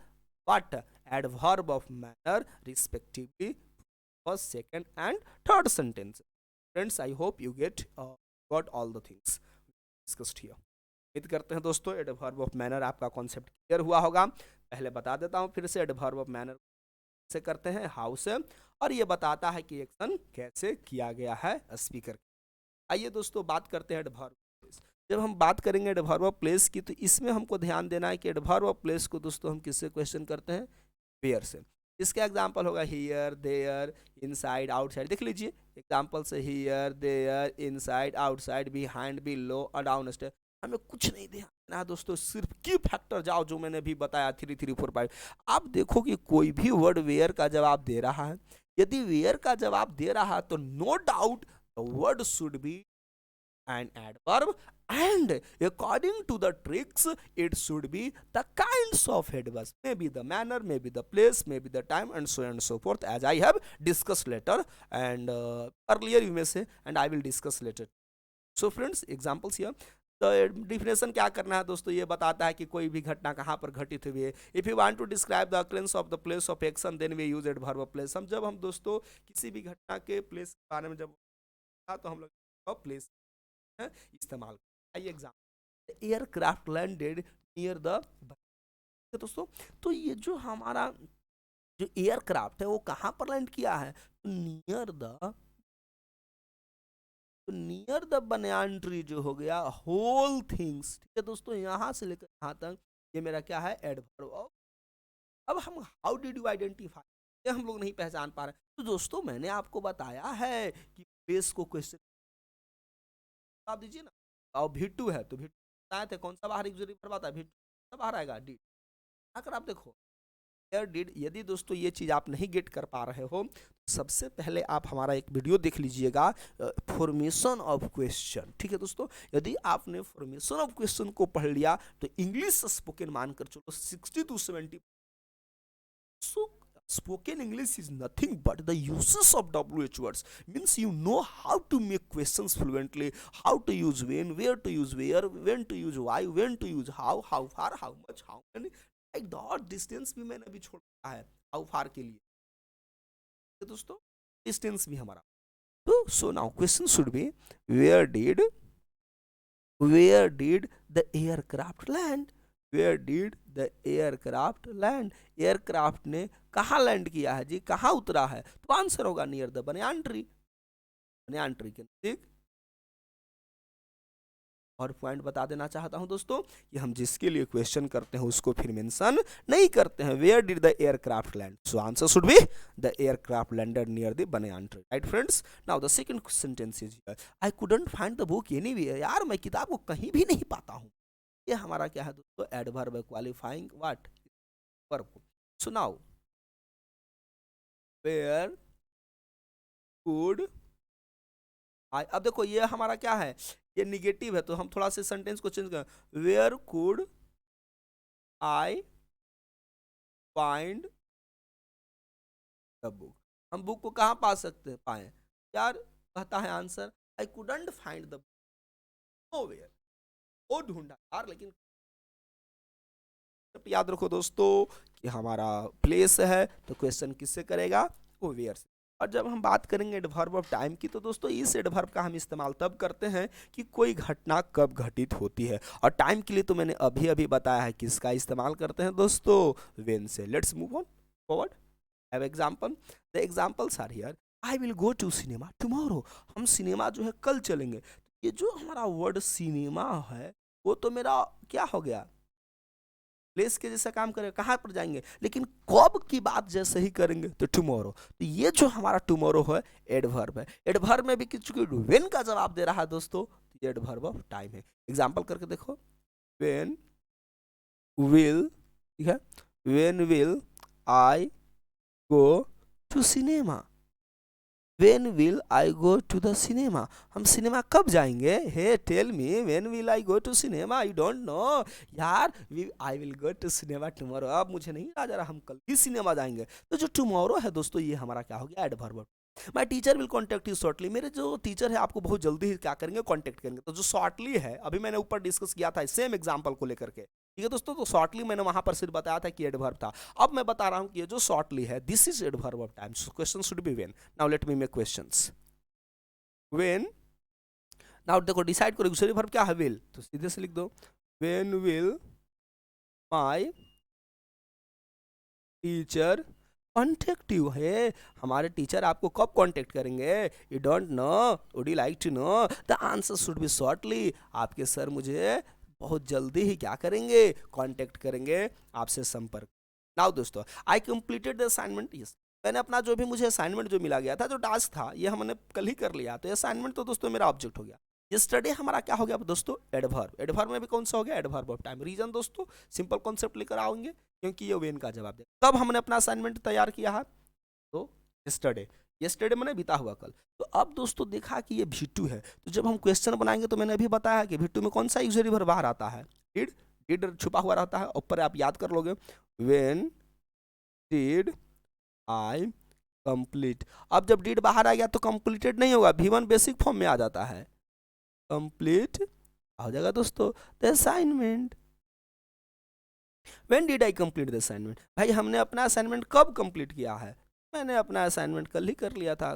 what? Adverb of manner respectively first, second and third sentence. Friends, I hope you got all the things discussed here. उम्मीद करते हैं दोस्तों एडवर्ब ऑफ मैनर आपका concept clear हुआ होगा. पहले बता देता हूं फिर से एडवर्ब ऑफ मैनर से करते हैं, हाउ से, और ये बताता है कि एक्शन कैसे किया गया है स्पीकर. आइए दोस्तों बात करते हैं एडवर्ब प्लेस. जब हम बात करेंगे एडवर्ब ऑफ प्लेस की तो इसमें हमको ध्यान देना है कि एडवर्ब ऑफ प्लेस को दोस्तों हम किससे क्वेश्चन करते हैं? वेयर से. इसका एग्जांपल होगा हियर, देयर, इनसाइड, आउटसाइड. देख लीजिए एग्जांपल से, here, there, inside, outside, behind, below और डाउन स्टेयर. हमें कुछ नहीं ध्यान देना है दोस्तों, सिर्फ की फैक्टर जाओ जो मैंने भी बताया 3 3 4 5. आप देखो कि कोई भी वर्ड वेयर का जवाब दे रहा है, यदि वेयर का जवाब दे रहा है तो no doubt the word should be an adverb and according to the tricks it should be the kinds of adverbs, maybe the manner, maybe the place, maybe the time, and so forth, as I have discussed later and earlier you may say, and I will discuss later. So friends, examples here. तो definition क्या करना है दोस्तों, ये बताता है कि कोई भी घटना कहाँ पर घटित हुई है. If you want to describe the occurrence of the place of action then we use adverb of place. जब हम दोस्तों किसी भी घटना के प्लेस के बारे में जब तो हम लोग प्लेस इस्तेमाल. आइए example, aircraft landed near the. दोस्तों तो ये जो हमारा जो एयरक्राफ्ट है वो कहाँ पर लैंड किया है? नियर द बनियान ट्री जो हो गया, होल थिंग्स. ठीक है दोस्तों, यहाँ से लेकर यहाँ तक ये मेरा क्या है? एडवर्ब. अब हम हाउ डिड यू आइडेंटिफाई, ये हम लोग नहीं पहचान पा रहे. तो दोस्तों मैंने आपको बताया है कि प्लेस को क्वेश्चन आप दीजिए ना. और V2 है तो V2 बताए थे कौन सा बाहर एक्सिलरी वर्ब आता है? V2 बाहर आएगा डिड. अगर आप देखो हियर डिड. यदि दोस्तों ये चीज आप नहीं गेट कर पा रहे हो, सबसे पहले आप हमारा एक वीडियो देख लीजिएगा, फॉर्मेशन ऑफ क्वेश्चन. ठीक है दोस्तों, यदि आपने फॉर्मेशन ऑफ क्वेश्चन को पढ़ लिया तो इंग्लिश स्पोकन मानकर चलो 60 to 70. So spoken English is nothing but the uses of WH words. Means you know how to make questions fluently, how to use when, where to use where, when to use why, when to use how far, how much, how many, like dot distance भी मैंने अभी छोड़ा है how far के लिए. तो दोस्तों distance भी हमारा. तो so now question should be where did the aircraft land? Where did the aircraft land? Aircraft ने कहाँ लैंड किया है जी, कहाँ उतरा है? तो आंसर होगा near the banyan tree. Banyan tree के नजदीक. और पॉइंट बता देना चाहता हूं दोस्तों कि हम जिसके लिए क्वेश्चन करते हैं उसको फिर मेंशन नहीं करते हैं. Where did the aircraft land? So answer should be the aircraft landed near the banyan tree. Right friends. Now the second sentence is I couldn't find the book anywhere. यार मैं किताब को कहीं भी नहीं पाता हूं. ये हमारा क्या है दोस्तों? Adverb qualifying what? Verb. So now where could I. अब देखो ये हमारा क्या है? ये निगेटिव है तो हम थोड़ा सा सेंटेंस को चेंज करें. Where could I find the book. हम बुक को कहाँ पा सकते हैं? पाए यार. कहता है answer I couldn't find the book nowhere. वो ढूंढा यार लेकिन. याद रखो दोस्तों कि हमारा प्लेस है तो क्वेश्चन किससे करेगा? वो वेयर से. और जब हम बात करेंगे एडवर्ब ऑफ टाइम की तो दोस्तों इस एडवर्ब का हम इस्तेमाल तब करते हैं कि कोई घटना कब घटित होती है. और टाइम के लिए तो मैंने अभी अभी बताया है कि इसका इस्तेमाल करते हैं दोस्तों व्हेन से. Let's move on forward. Have example. The examples are here. I will go to cinema tomorrow. हम सिनेमा जो है कल चलेंगे. ये जो हमारा वर्ड सिनेमा है वो तो मेरा क्या हो गया? प्लेस के जैसा काम करेगा. कहाँ पर जाएंगे? लेकिन कब की बात जैसे ही करेंगे तो टुमारो. तो ये जो हमारा टुमारो है एडवर्ब है. एडवर्ब में भी चूंकि व्हेन का जवाब दे रहा है दोस्तों, ये एडवर्ब ऑफ टाइम है. एग्जांपल करके देखो. When will. ठीक है, when will I go to cinema. When will I go to the cinema, हम सिनेमा कब जाएंगे, hey tell me when will I go to cinema, I don't know यार, I will go to cinema tomorrow, अब मुझे नहीं याद आ रहा, हम कल ही सिनेमा जाएंगे। तो जो टुमारो है दोस्तों, ये हमारा क्या हो गया, adverb. My teacher will contact you shortly, मेरे जो टीचर है आपको बहुत जल्दी ही क्या करेंगे, कॉन्टेक्ट करेंगे। तो जो शॉर्टली है अभी मैंने ऊपर डिस्कस किया था सेम एग्जाम्पल को लेकर के, ठीक है दोस्तों। तो शॉर्टली मैंने वहां पर सिर्फ बताया था कि एडवर्ब था। अब मैं बता रहा हूं कि ये जो शॉर्टली है this is adverb of time, so question should be when. Now let me make questions. When, now देखो डिसाइड करो दूसरी वर्ब क्या है, विल, तो सीधे से लिख दो, when will my teacher contact you, है हमारे टीचर आपको कब कॉन्टेक्ट करेंगे, you don't know, would you like to know, the answer should be shortly, आपके सर मुझे बहुत जल्दी ही क्या करेंगे, कॉन्टेक्ट करेंगे, आपसे संपर्क। नाउ दोस्तों I completed the assignment, yes, मैंने अपना जो भी मुझे असाइनमेंट जो मिला गया था, जो टास्क था, ये हमने कल ही कर लिया, तो असाइनमेंट तो दोस्तों मेरा ऑब्जेक्ट हो गया। यस्टरडे हमारा क्या हो गया दोस्तों, एडवर्ब, एडवर्ब में भी कौन सा हो गया, एडवर्ब ऑफ टाइम। रीजन दोस्तों सिंपल कॉन्सेप्ट लेकर आओगे, क्योंकि ये वेन का जवाब दे। कब हमने अपना असाइनमेंट तैयार किया है, तो यस्टरडे, यस्टरडे मैंने बीता हुआ कल। तो अब दोस्तों देखा कि ये V2 है, तो जब हम क्वेश्चन बनाएंगे तो मैंने अभी बताया कि V2 में कौन सा यूजरी वर्ब बाहर आता है, डिड, डिड छुपा हुआ रहता है, ऊपर आप याद कर लोगे, व्हेन डिड आई कंप्लीट। अब जब डिड बाहर आ गया तो कंप्लीटेड नहीं होगा, V1 बेसिक फॉर्म में आ जाता है, कंप्लीट हो जाएगा दोस्तों the assignment. When did I complete the assignment, भाई हमने अपना असाइनमेंट कब कंप्लीट किया है, मैंने अपना असाइनमेंट कल ही कर लिया था,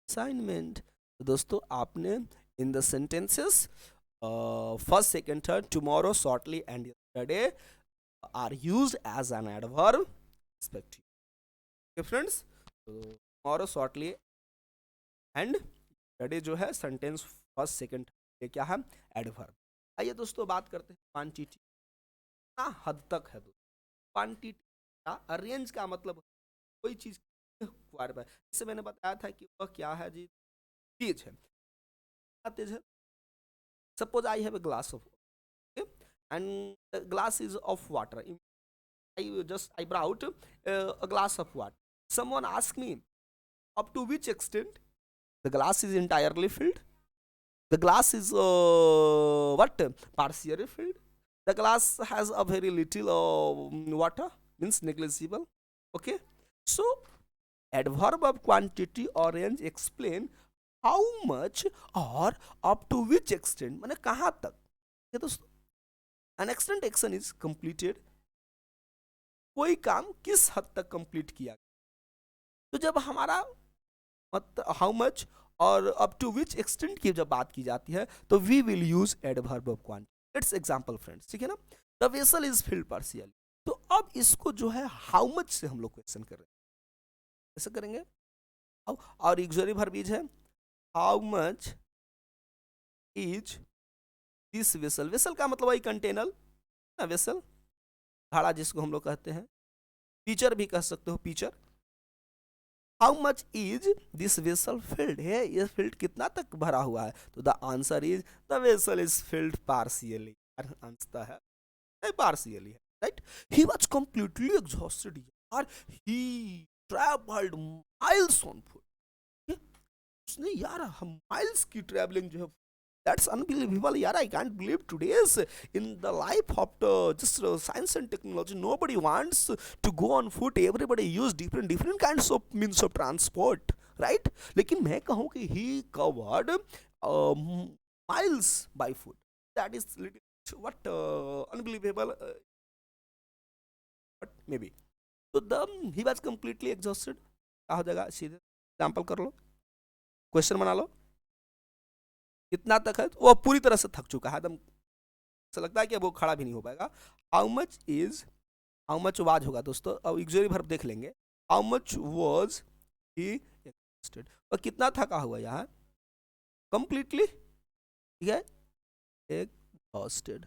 असाइनमेंट। तो दोस्तों आपने in the sentences first second third tomorrow shortly and yesterday are used as an adverb respective, okay friends. तो टुमारो शॉर्टली एंड यस्टरडे जो है सेंटेंस फर्स्ट सेकंड ये क्या है, एडवर्ब। आइए दोस्तों बात करते हैं क्वांटिटी, कितना हद तक है दोस्तों क्वांटिटी का, अरेंज का मतलब कोई चीज जैसे मैंने बताया था कि वह क्या है जी, तेज है, तेज है। Suppose I have a glass of water, okay? And the glass is of water, I brought a glass of water, someone asked me up to which extent the glass is entirely filled, the glass is what, partially filled, the glass has a very little water, means negligible, okay? So adverb of quantity or range explain how much or up to which extent, माने कहाँ तक, ये दोस्तों an extent action is completed, कोई काम किस हद तक कंप्लीट किया। तो जब हमारा हाउ मच और अप टू विच एक्सटेंट की जब बात की जाती है तो we will use adverb of quantity. Let's example friends, ठीक है ना, the vessel is filled partially, तो अब इसको जो है हाउ मच से हम लोग क्वेश्चन कर रहे हैं, कैसे करेंगे, और ऑक्सिलरी वर्ब इज है how much is this vessel, vessel का मतलब वही कंटेनर ना, वेसल घड़ा जिसको हम लोग कहते हैं, पीचर भी कह सकते हो, pitcher. How much is this vessel field है, ये फिल्ड कितना तक भरा हुआ है, तो the answer is the vessel is filled partially, answer है पार्शियली है, right. He was completely exhausted यार, ही ट्रैवल्ड माइल्स ऑन फुट, उसने यार हम माइल्स की ट्रैवलिंग जो है, that's unbelievable yaar, I can't believe today's in the life of just science and technology nobody wants to go on foot, everybody use different kinds of means of transport, right? लेकिन मैं कहूँ कि he covered miles by foot, that is little what unbelievable, but maybe तो the he was completely exhausted, क्या हो जाएगा, सीधे example कर लो, क्वेश्चन बना लो, कितना तक है, वो पूरी तरह से थक चुका है एकदम, ऐसा लगता है कि वो खड़ा भी नहीं हो पाएगा। How much is, how much was होगा दोस्तों, अब ऑक्सिलरी वर्ब देख लेंगे, how much was he exhausted, और कितना थका हुआ यहाँ, कंप्लीटली, ठीक है, एग्जॉस्टेड।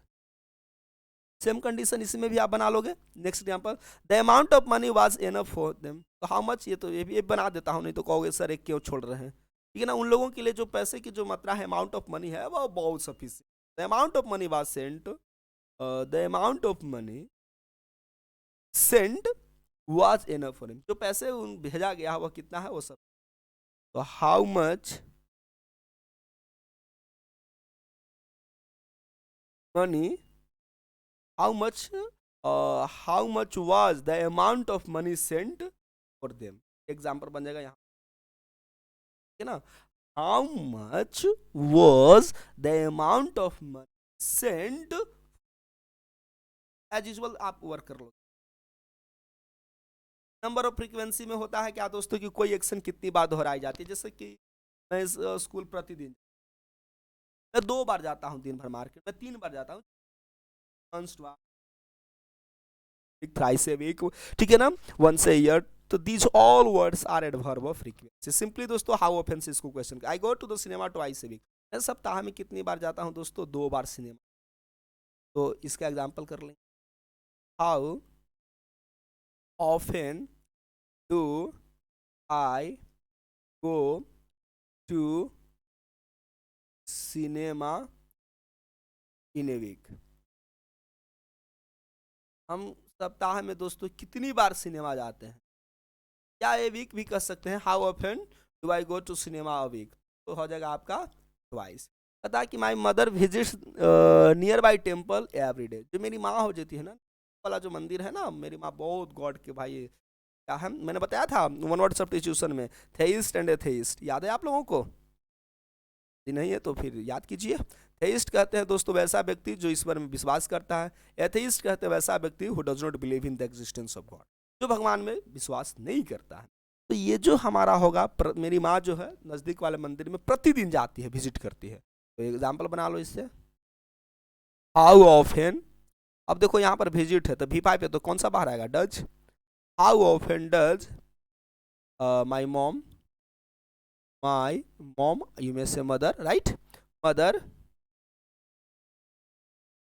सेम कंडीशन इसमें भी आप बना लोगे। Next example, the amount of money was enough for them, तो हाउ मच, ये तो ये बना देता हूँ, नहीं तो कहोगे सर एक क्यों छोड़ रहे हैं, ठीक है ना, उन लोगों के लिए जो पैसे की जो मात्रा है, अमाउंट ऑफ मनी है, वो बहुत sufficient, the amount of money was sent, the amount of money sent was enough for him, जो पैसे भेजा गया है वो कितना है, वो सब, तो how much money, how much how much was the amount of money sent for them. Example बन जाएगा यहाँ, ठीक है ना। How much was the amount of money sent, as usual आप वर्क कर लो। नंबर ऑफ फ्रीक्वेंसी में होता है क्या दोस्तों कि कोई एक्शन कितनी बार दोहराई जाती है। जैसे कि मैं स्कूल प्रतिदिन, मैं 2 बार जाता हूँ दिन भर, मार्केट मैं 3 बार जाता हूँ, थ्राइस ए वीक, ठीक है ना, वंस ए ईयर। तो these all words are adverb of frequency. Simply दोस्तों हाउ ऑफन से इसको question, I go to the cinema twice a week, मैं सप्ताह में कितनी बार जाता हूँ दोस्तों, 2 बार सिनेमा। तो इसका एग्जाम्पल कर लेंगे, how often do I go to cinema in a week. हम सप्ताह में दोस्तों कितनी बार सिनेमा जाते हैं, या ए वीक भी कर सकते हैं, how often do I go to cinema a week, तो हो जाएगा आपका ट्वाइस। पता कि my mother visits nearby temple every day. जो मेरी माँ हो जाती है ना, वाला जो मंदिर है ना, मेरी माँ बहुत गॉड के भाई, क्या है मैंने बताया था वन वर्ड सब्स्टिट्यूशन में, थेइस्ट एंड एथेइस्ट, याद है आप लोगों को? यदि नहीं है तो फिर याद कीजिए। थेइस्ट कहते हैं दोस्तों वैसा व्यक्ति जो ईश्वर में विश्वास करता है, एथेइस्ट कहते हैं वैसा व्यक्ति who does not believe in the existence of God, जो भगवान में विश्वास नहीं करता है। तो ये जो हमारा होगा, मेरी माँ जो है नज़दीक वाले मंदिर में प्रतिदिन जाती है, विजिट करती है। तो एग्जाम्पल बना लो इससे, हाउ ऑफन, अब देखो यहाँ पर विजिट है तो V5 है, तो कौन सा बाहर आएगा, does. How often does my mom, my mom, you may say mother, right, mother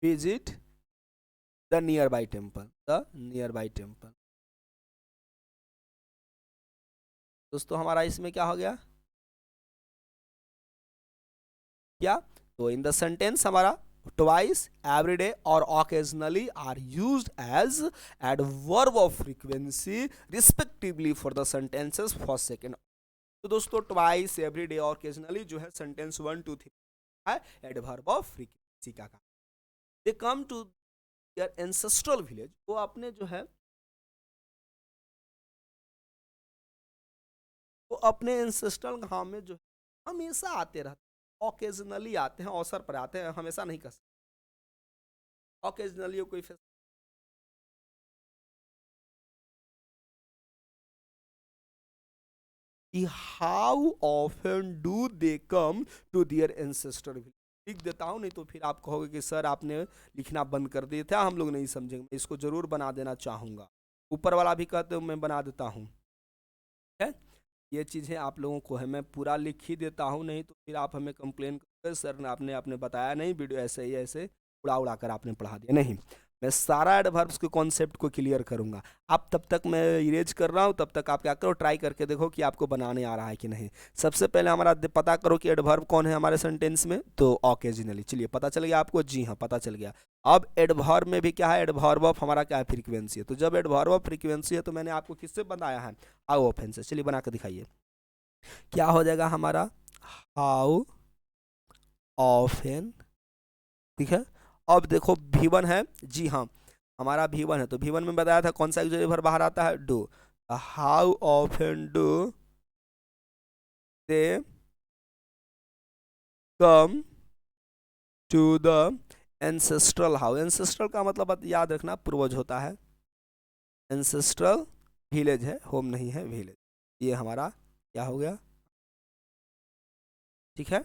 visit the nearby temple, the nearby temple। दोस्तों हमारा इसमें क्या हो गया, क्या, तो इन द सेंटेंस हमारा twice, every day और occasionally are used as adverb of frequency respectively for the sentences first second। तो दोस्तों twice, every day और occasionally जो है सेंटेंस 1 2 3 है एडवर्ब ऑफ फ्रीक्वेंसी का काम। They come to their ancestral village, वो अपने जो है वो अपने एंसेस्ट्रल गांव में जो हमेशा आते रहते, ऑकेजनली आते हैं, अवसर पर आते हैं, हमेशा नहीं कर सकते, ऑकेजनली कोई how often do they come to their ancestor, लिख देता हूँ, नहीं तो फिर आप कहोगे कि सर आपने लिखना बंद कर दिया था, हम लोग नहीं समझेंगे। मैं इसको जरूर बना देना चाहूँगा, ऊपर वाला भी कहते हो मैं बना देता हूँ, है ये चीज़ें आप लोगों को है, मैं पूरा लिख ही देता हूँ, नहीं तो फिर आप हमें कंप्लेन करोगे सर ने आपने आपने बताया नहीं, वीडियो ऐसे ही ऐसे उड़ा उड़ा कर आपने पढ़ा दिया। नहीं, मैं सारा एडवर्ब्स के कॉन्सेप्ट को क्लियर करूंगा। आप तब तक मैं इरेज कर रहा हूँ, तब तक आप क्या करो, ट्राई करके देखो कि आपको बनाने आ रहा है कि नहीं। सबसे पहले हमारा पता करो कि एडवर्ब कौन है हमारे सेंटेंस में, तो ऑकेजनली, चलिए पता चल गया आपको, जी हाँ पता चल गया। अब एडवर्ब में भी क्या है, एडवर्ब ऑफ हमारा क्या है, फ्रीक्वेंसी है। तो जब एडवर्ब ऑफ फ्रीक्वेंसी है तो मैंने आपको किससे बनाया है, हाउ ऑफन से। चलिए बना कर दिखाइए, क्या हो जाएगा हमारा, हाउ ऑफन, ठीक है। अब देखो V1 है, जी हाँ हमारा V1 है, तो V1 में बताया था कौन सा ऑक्सिलरी वर्ब बाहर आता है, do. How often do they come to the ancestral house, ancestral का मतलब याद रखना पूर्वज होता है, एंसेस्ट्रल विलेज है, होम नहीं है, विलेज। ये हमारा क्या हो गया, ठीक है।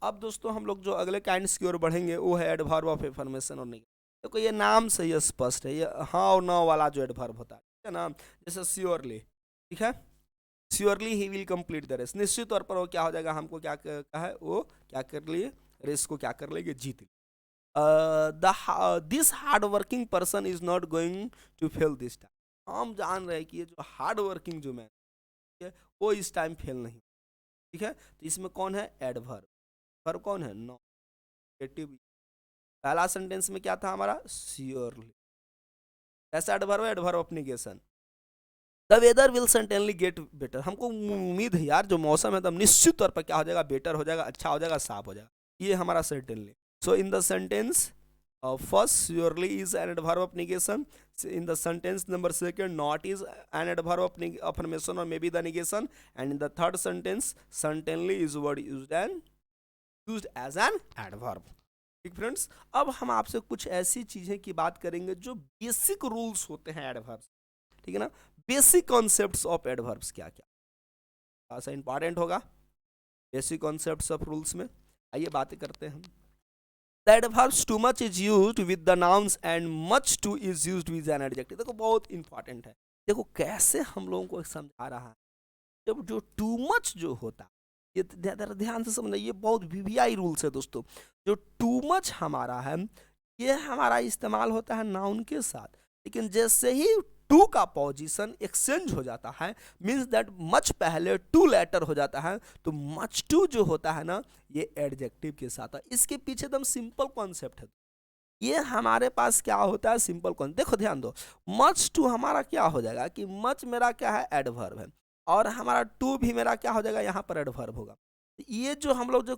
अब दोस्तों हम लोग जो अगले काइंड्स की ओर बढ़ेंगे वो है एडवर्ब ऑफ इन्फॉर्मेशन और नेगेटिव। देखो ये नाम से ये स्पष्ट है, ये हाँ और ना वाला जो एडवर्ब होता है, ठीक है ना। जैसे श्योरली, ठीक है, surely he will complete the race, निश्चित तौर पर वो क्या हो जाएगा, हमको क्या कहा है, वो क्या कर लिए, रेस को क्या कर लेंगे, जीत लिए। This hard working person is not going to fail this time, हम जान रहे हैं कि ये जो हार्ड वर्किंग जो मैन है वो इस टाइम फेल नहीं, ठीक है। तो इसमें कौन है, एडवर्ब, वर्ब कौन है, नॉट। पहला सेंटेंस में क्या था हमारा, श्योरली, कैसा एडवर्ब है, adverb of negation, the weather will certainly get better, हमको उम्मीद है यार जो मौसम है एकदम निश्चित तौर पर क्या हो जाएगा, बेटर हो जाएगा, अच्छा हो जाएगा, साफ हो जाएगा, ये हमारा certainly. So in the sentence first surely is an adverb of negation. In the sentence number second, not is an adverb of affirmation or maybe the negation, and in the third sentence certainly is word used as an adverb. ठीक friends, अब हम आपसे कुछ ऐसी चीजें की बात करेंगे जो बेसिक रूल्स होते हैं एडवर्ब्स, ठीक है ना, बेसिक कॉन्सेप्ट्स ऑफ एडवर्ब्स क्या क्या ऐसा इंपॉर्टेंट होगा बेसिक कॉन्सेप्ट्स ऑफ रूल्स में। आइए बातें करते हैं हम। The adverbs too much is used with the nouns and much too is used with an adjective। देखो बहुत इंपॉर्टेंट है, देखो कैसे हम लोगों को समझा रहा है, जब जो टू मच जो होता है, ये ध्यान से समझना, ये बहुत वीवीआई रूल्स है दोस्तों। जो टू मच हमारा है ये हमारा इस्तेमाल होता है नाउन के साथ, लेकिन जैसे ही टू का पोजीशन एक्सचेंज हो जाता है, मीन्स दैट मच पहले टू लेटर हो जाता है, तो मच टू जो होता है ना ये एडजेक्टिव के साथ है। इसके पीछे एकदम सिंपल कॉन्सेप्ट है, ये हमारे पास क्या होता है सिंपल कॉन्सेप्ट। देखो ध्यान दो, मच टू हमारा क्या हो जाएगा कि मच मेरा क्या है एडवर्ब है, और हमारा टू भी मेरा क्या हो जाएगा यहाँ पर एडवर्ब होगा। ये जो हम लोग जो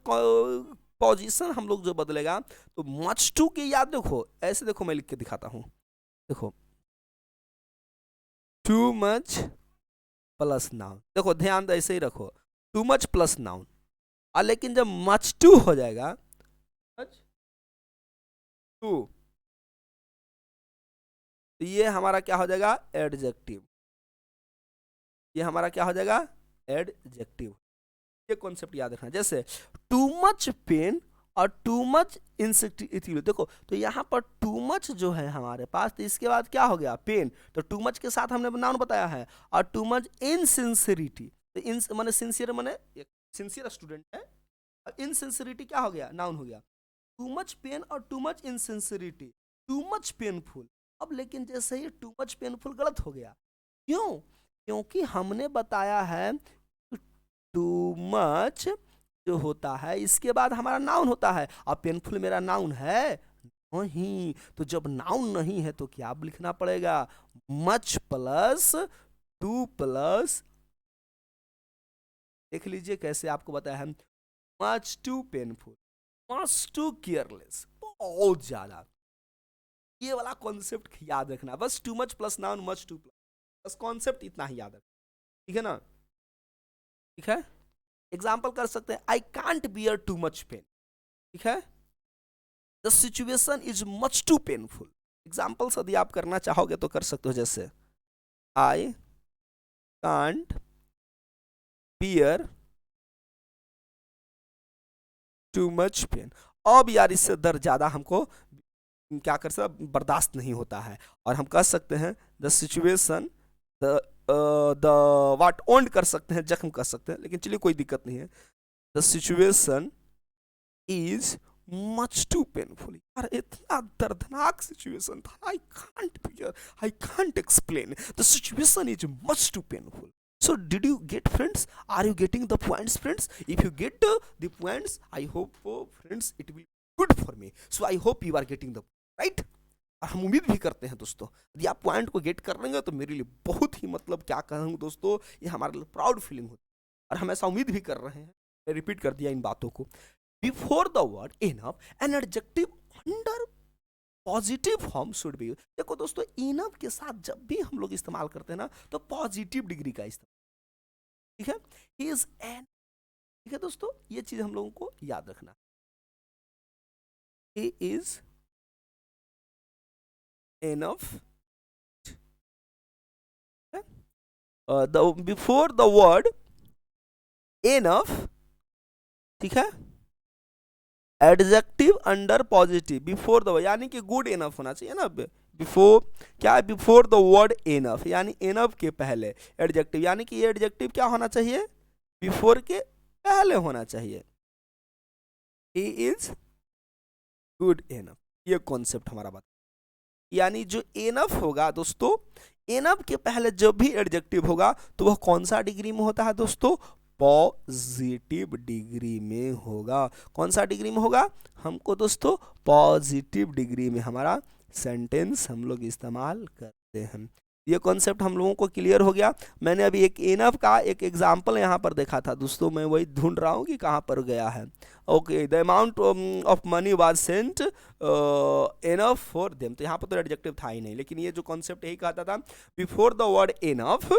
पोजीशन हम लोग जो बदलेगा, तो मच टू की याद देखो, ऐसे देखो मैं लिख के दिखाता हूँ, देखो टू मच प्लस नाउन, देखो ध्यान ऐसे ही रखो, टू मच प्लस नाउन, और लेकिन जब मच टू हो जाएगा, मच टू, तो ये हमारा क्या हो जाएगा एडजेक्टिव, ये हमारा क्या हो जाएगा एडजेक्टिव। ये कॉन्सेप्ट याद रखना, जैसे टू मच पेन और टू मच इंसेक्टिव, देखो तो यहाँ पर टू मच जो है हमारे पास, तो इसके बाद क्या हो गया पेन, तो टू मच के साथ हमने नाउन बताया है, और टू मच इनसिंसियरिटी, तो इन माने सिंसियर माने सिंसियर स्टूडेंट है, और इनसिंसियरिटी क्या हो गया नाउन हो गया। टू मच पेन और too much insincerity, too much painful. अब लेकिन जैसे ही टू मच पेनफुल गलत हो गया, क्यों, क्योंकि हमने बताया है टू मच जो होता है इसके बाद हमारा नाउन होता है, और पेनफुल मेरा नाउन है नहीं, तो जब नाउन नहीं है तो क्या लिखना पड़ेगा, मच प्लस टू प्लस, देख लीजिए कैसे आपको बताया है, much too painful, much too careless, बहुत ज्यादा, ये वाला कॉन्सेप्ट याद रखना, बस too much plus noun much too plus, बस कॉन्सेप्ट इतना ही याद रखना, ठीक है ना, ठीक है। एग्जाम्पल कर सकते हैं, I can't bear too much pain, ठीक है, the situation is much too painful. Examples यदि आप करना चाहोगे तो कर सकते हो, जैसे I can't bear too much pain, अब यार इससे दर्द ज्यादा हमको क्या कर सकते बर्दाश्त नहीं होता है, और हम कह सकते हैं the situation, the what owned कर सकते हैं, जख्म कर सकते हैं, लेकिन चलिए कोई दिक्कत नहीं है, the situation is much too painful, यार इतना दर्दनाक सिचुएशन था, I can't explain, the situation is much too painful. So did you get friends? Are you getting the points friends? If you get the points, I hope friends it will be good for me. So I hope you are getting the right. और हम उम्मीद भी करते हैं दोस्तों, यदि आप point को गेट कर लेंगे तो मेरे लिए बहुत ही मतलब क्या कहूँ दोस्तों, ये हमारे लिए प्राउड फीलिंग होती है, और हम ऐसा उम्मीद भी कर रहे हैं। मैं रिपीट कर दिया इन बातों को, before the word enough an adjective under positive form should be. देखो दोस्तों, इनफ के साथ जब भी हम लोग इस्तेमाल करते हैं ना, तो पॉजिटिव डिग्री का इस्तेमाल, ठीक है, ही इज एन, ठीक है दोस्तों, ये चीज हम लोगों को याद रखना, he is enough, before the word enough, ठीक है, adjective under positive before the, यानी कि गुड एनफ होना चाहिए ना, बिफोर क्या, बिफोर द वर्ड एनफ, यानी एनफ के पहले एडजेक्टिव, यानी कि ये एडजेक्टिव क्या होना चाहिए, बिफोर के पहले होना चाहिए, ही इज गुड एनफ, ये कॉन्सेप्ट हमारा बात, यानी जो एनफ होगा दोस्तों, एनफ के पहले जब भी एडजेक्टिव होगा तो वह कौन सा डिग्री में होता है दोस्तों, पॉजिटिव डिग्री में होगा। कौन सा डिग्री में होगा हमको दोस्तों, पॉजिटिव डिग्री में हमारा सेंटेंस हम लोग इस्तेमाल करते हैं। ये कॉन्सेप्ट हम लोगों को क्लियर हो गया। मैंने अभी एक इनफ का एक एग्जाम्पल यहाँ पर देखा था दोस्तों, मैं वही ढूंढ रहा हूँ कि कहाँ पर गया है। Okay, the amount of money was Saint enough for them, तो यहाँ पर तो एडजेक्टिव था ही नहीं, लेकिन ये जो कॉन्सेप्ट यही कहता था, before the word enough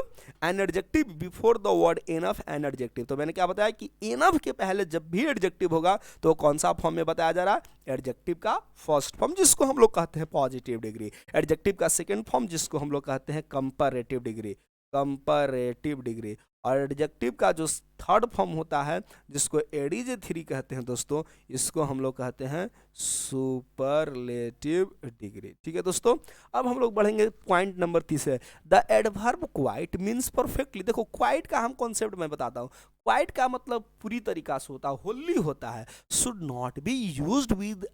an adjective, before the word enough an adjective. तो मैंने क्या बताया कि इनफ के पहले जब भी एडजेक्टिव होगा तो कौन सा फॉर्म में बताया जा रहा है, एडजेक्टिव का फर्स्ट फॉर्म जिसको हम लोग कहते हैं पॉजिटिव डिग्री, एडजेक्टिव का सेकंड फॉर्म जिसको हम लोग कहते हैं कंपैरेटिव डिग्री, कंपैरेटिव डिग्री, और एडजेक्टिव का जो थर्ड फॉर्म होता है जिसको एडीजे3 कहते हैं दोस्तों, इसको हम लोग कहते हैं सुपरलेटिव डिग्री। ठीक है दोस्तों, अब हम लोग बढ़ेंगे point number 3 the adverb quite means perfectly. देखो क्वाइट का हम कॉन्सेप्ट मैं बताता हूँ, क्वाइट का मतलब पूरी तरीका से होता है, होली होता है, should not be used with